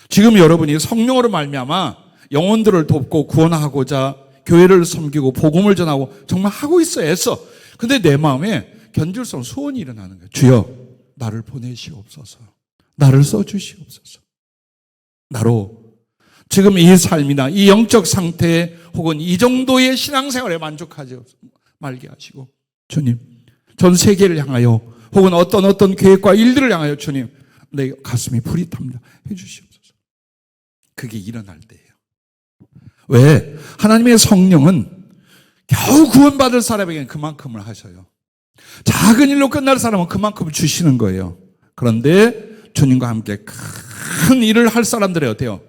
A: 지금 여러분이 성령으로 말미암아 영혼들을 돕고 구원하고자 교회를 섬기고 복음을 전하고 정말 하고 있어요. 애써. 근데 내 마음에 견딜 수 없는 소원이 일어나는 거예요. 주여, 나를 보내시옵소서. 나를 써주시옵소서. 나로 지금 이 삶이나 이 영적 상태에 혹은 이 정도의 신앙생활에 만족하지 말게 하시고, 주님, 전 세계를 향하여 혹은 어떤 계획과 일들을 향하여 주님, 내 가슴이 불이 탑니다. 해주시옵소서. 그게 일어날 때예요. 왜? 하나님의 성령은 겨우 구원받을 사람에게는 그만큼을 하셔요. 작은 일로 끝날 사람은 그만큼을 주시는 거예요. 그런데 주님과 함께 큰 일을 할 사람들이 어때요?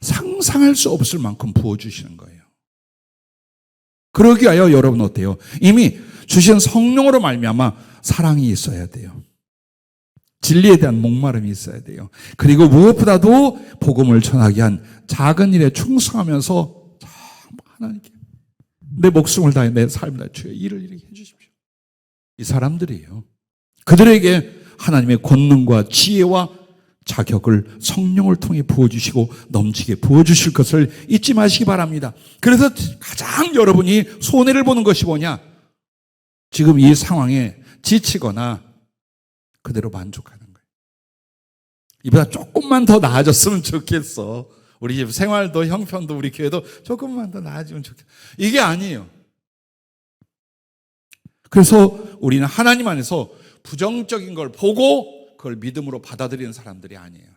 A: 상상할 수 없을 만큼 부어주시는 거예요. 그러기 위하여 여러분 어때요? 이미 주신 성령으로 말미암아 사랑이 있어야 돼요. 진리에 대한 목마름이 있어야 돼요. 그리고 무엇보다도 복음을 전하게 한 작은 일에 충성하면서 하나님께 내 목숨을 다해 내 삶을 다해 주의 일을 이렇게 해주십시오. 이 사람들이에요. 그들에게 하나님의 권능과 지혜와 자격을 성령을 통해 부어주시고 넘치게 부어주실 것을 잊지 마시기 바랍니다. 그래서 가장 여러분이 손해를 보는 것이 뭐냐? 지금 이 상황에 지치거나 그대로 만족하는 거예요. 이보다 조금만 더 나아졌으면 좋겠어. 우리 집 생활도 형편도 우리 교회도 조금만 더 나아지면 좋겠어. 이게 아니에요. 그래서 우리는 하나님 안에서 부정적인 걸 보고 그걸 믿음으로 받아들이는 사람들이 아니에요.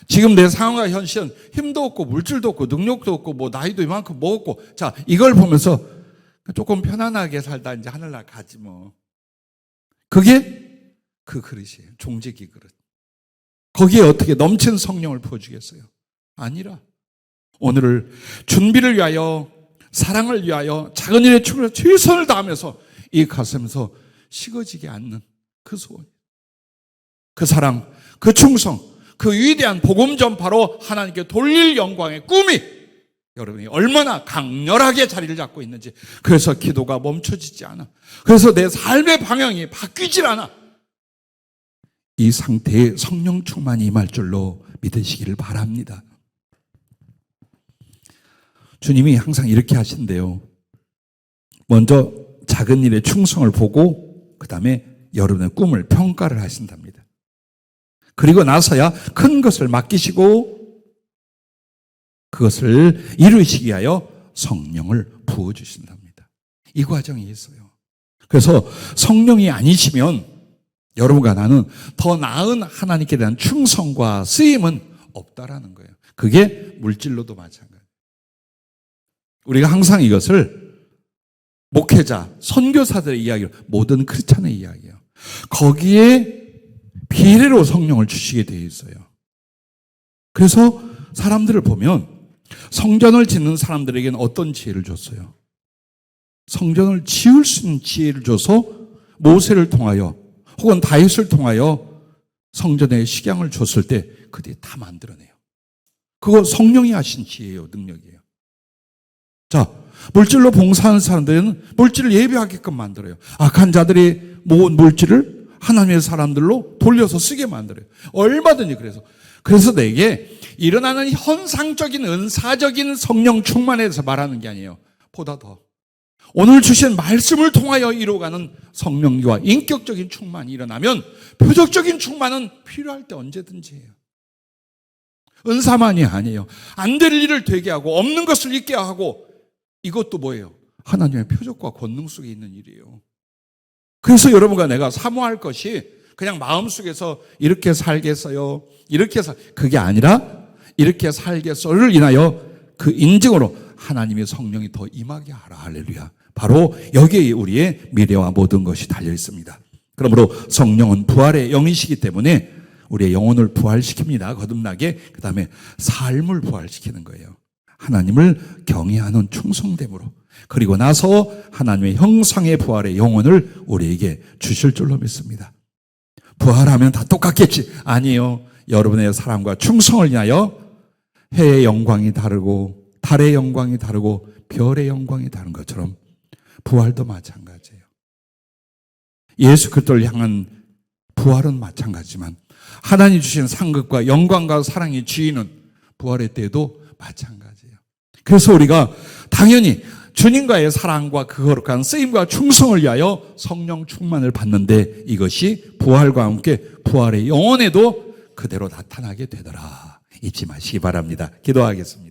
A: 지금 내 상황과 현실은 힘도 없고 물질도 없고 능력도 없고 뭐 나이도 이만큼 먹었고, 자, 이걸 보면서 조금 편안하게 살다 이제 하늘날 가지 뭐. 그게 그 그릇이에요. 종지기 그릇. 거기에 어떻게 넘치는 성령을 부어주겠어요? 아니라 오늘을 준비를 위하여, 사랑을 위하여 작은 일에 최선을 다하면서 이 가슴에서 식어지게 않는 그 소원, 그 사랑, 그 충성, 그 위대한 복음 전파로 하나님께 돌릴 영광의 꿈이 여러분이 얼마나 강렬하게 자리를 잡고 있는지. 그래서 기도가 멈춰지지 않아. 그래서 내 삶의 방향이 바뀌질 않아. 이 상태에 성령 충만이 임할 줄로 믿으시기를 바랍니다. 주님이 항상 이렇게 하신대요. 먼저 작은 일에 충성을 보고 그 다음에 여러분의 꿈을 평가를 하신답니다. 그리고 나서야 큰 것을 맡기시고 그것을 이루시기 위하여 성령을 부어주신답니다. 이 과정이 있어요. 그래서 성령이 아니시면 여러분과 나는 더 나은 하나님께 대한 충성과 쓰임은 없다라는 거예요. 그게 물질로도 마찬가지예요. 우리가 항상 이것을 목회자, 선교사들의 이야기로, 모든 크리스찬의 이야기예요. 거기에 비례로 성령을 주시게 되어 있어요. 그래서 사람들을 보면 성전을 짓는 사람들에게는 어떤 지혜를 줬어요? 성전을 지을 수 있는 지혜를 줘서 모세를 통하여 혹은 다윗을 통하여 성전에 식양을 줬을 때 그들이 다 만들어내요. 그거 성령이 하신 지혜예요, 능력이에요. 자, 물질로 봉사하는 사람들은 물질을 예배하게끔 만들어요. 악한 자들이 모은 물질을 하나님의 사람들로 돌려서 쓰게 만들어요. 얼마든지 그래서 내게 일어나는 현상적인 은사적인 성령 충만에 대해서 말하는 게 아니에요. 보다 더 오늘 주신 말씀을 통하여 이루어가는 성령과 인격적인 충만이 일어나면 표적적인 충만은 필요할 때 언제든지 해요. 은사만이 아니에요. 안 될 일을 되게 하고 없는 것을 있게 하고, 이것도 뭐예요? 하나님의 표적과 권능 속에 있는 일이에요. 그래서 여러분과 내가 사모할 것이 그냥 마음속에서 이렇게 살겠어요, 그게 아니라 이렇게 살겠어를 인하여 그 인증으로 하나님의 성령이 더 임하게 하라. 할렐루야. 바로 여기에 우리의 미래와 모든 것이 달려 있습니다. 그러므로 성령은 부활의 영이시기 때문에 우리의 영혼을 부활시킵니다. 거듭나게. 그 다음에 삶을 부활시키는 거예요. 하나님을 경외하는 충성됨으로. 그리고 나서 하나님의 형상의 부활의 영혼을 우리에게 주실 줄로 믿습니다. 부활하면 다 똑같겠지? 아니에요. 여러분의 사랑과 충성을 위하여 해의 영광이 다르고 달의 영광이 다르고 별의 영광이 다른 것처럼 부활도 마찬가지예요. 예수 그리스도를 향한 부활은 마찬가지지만 하나님 주신 상급과 영광과 사랑의 주인은 부활의 때에도 마찬가지예요. 그래서 우리가 당연히 주님과의 사랑과 그 거룩한 쓰임과 충성을 위하여 성령 충만을 받는데 이것이 부활과 함께 부활의 영혼에도 그대로 나타나게 되더라. 잊지 마시기 바랍니다. 기도하겠습니다.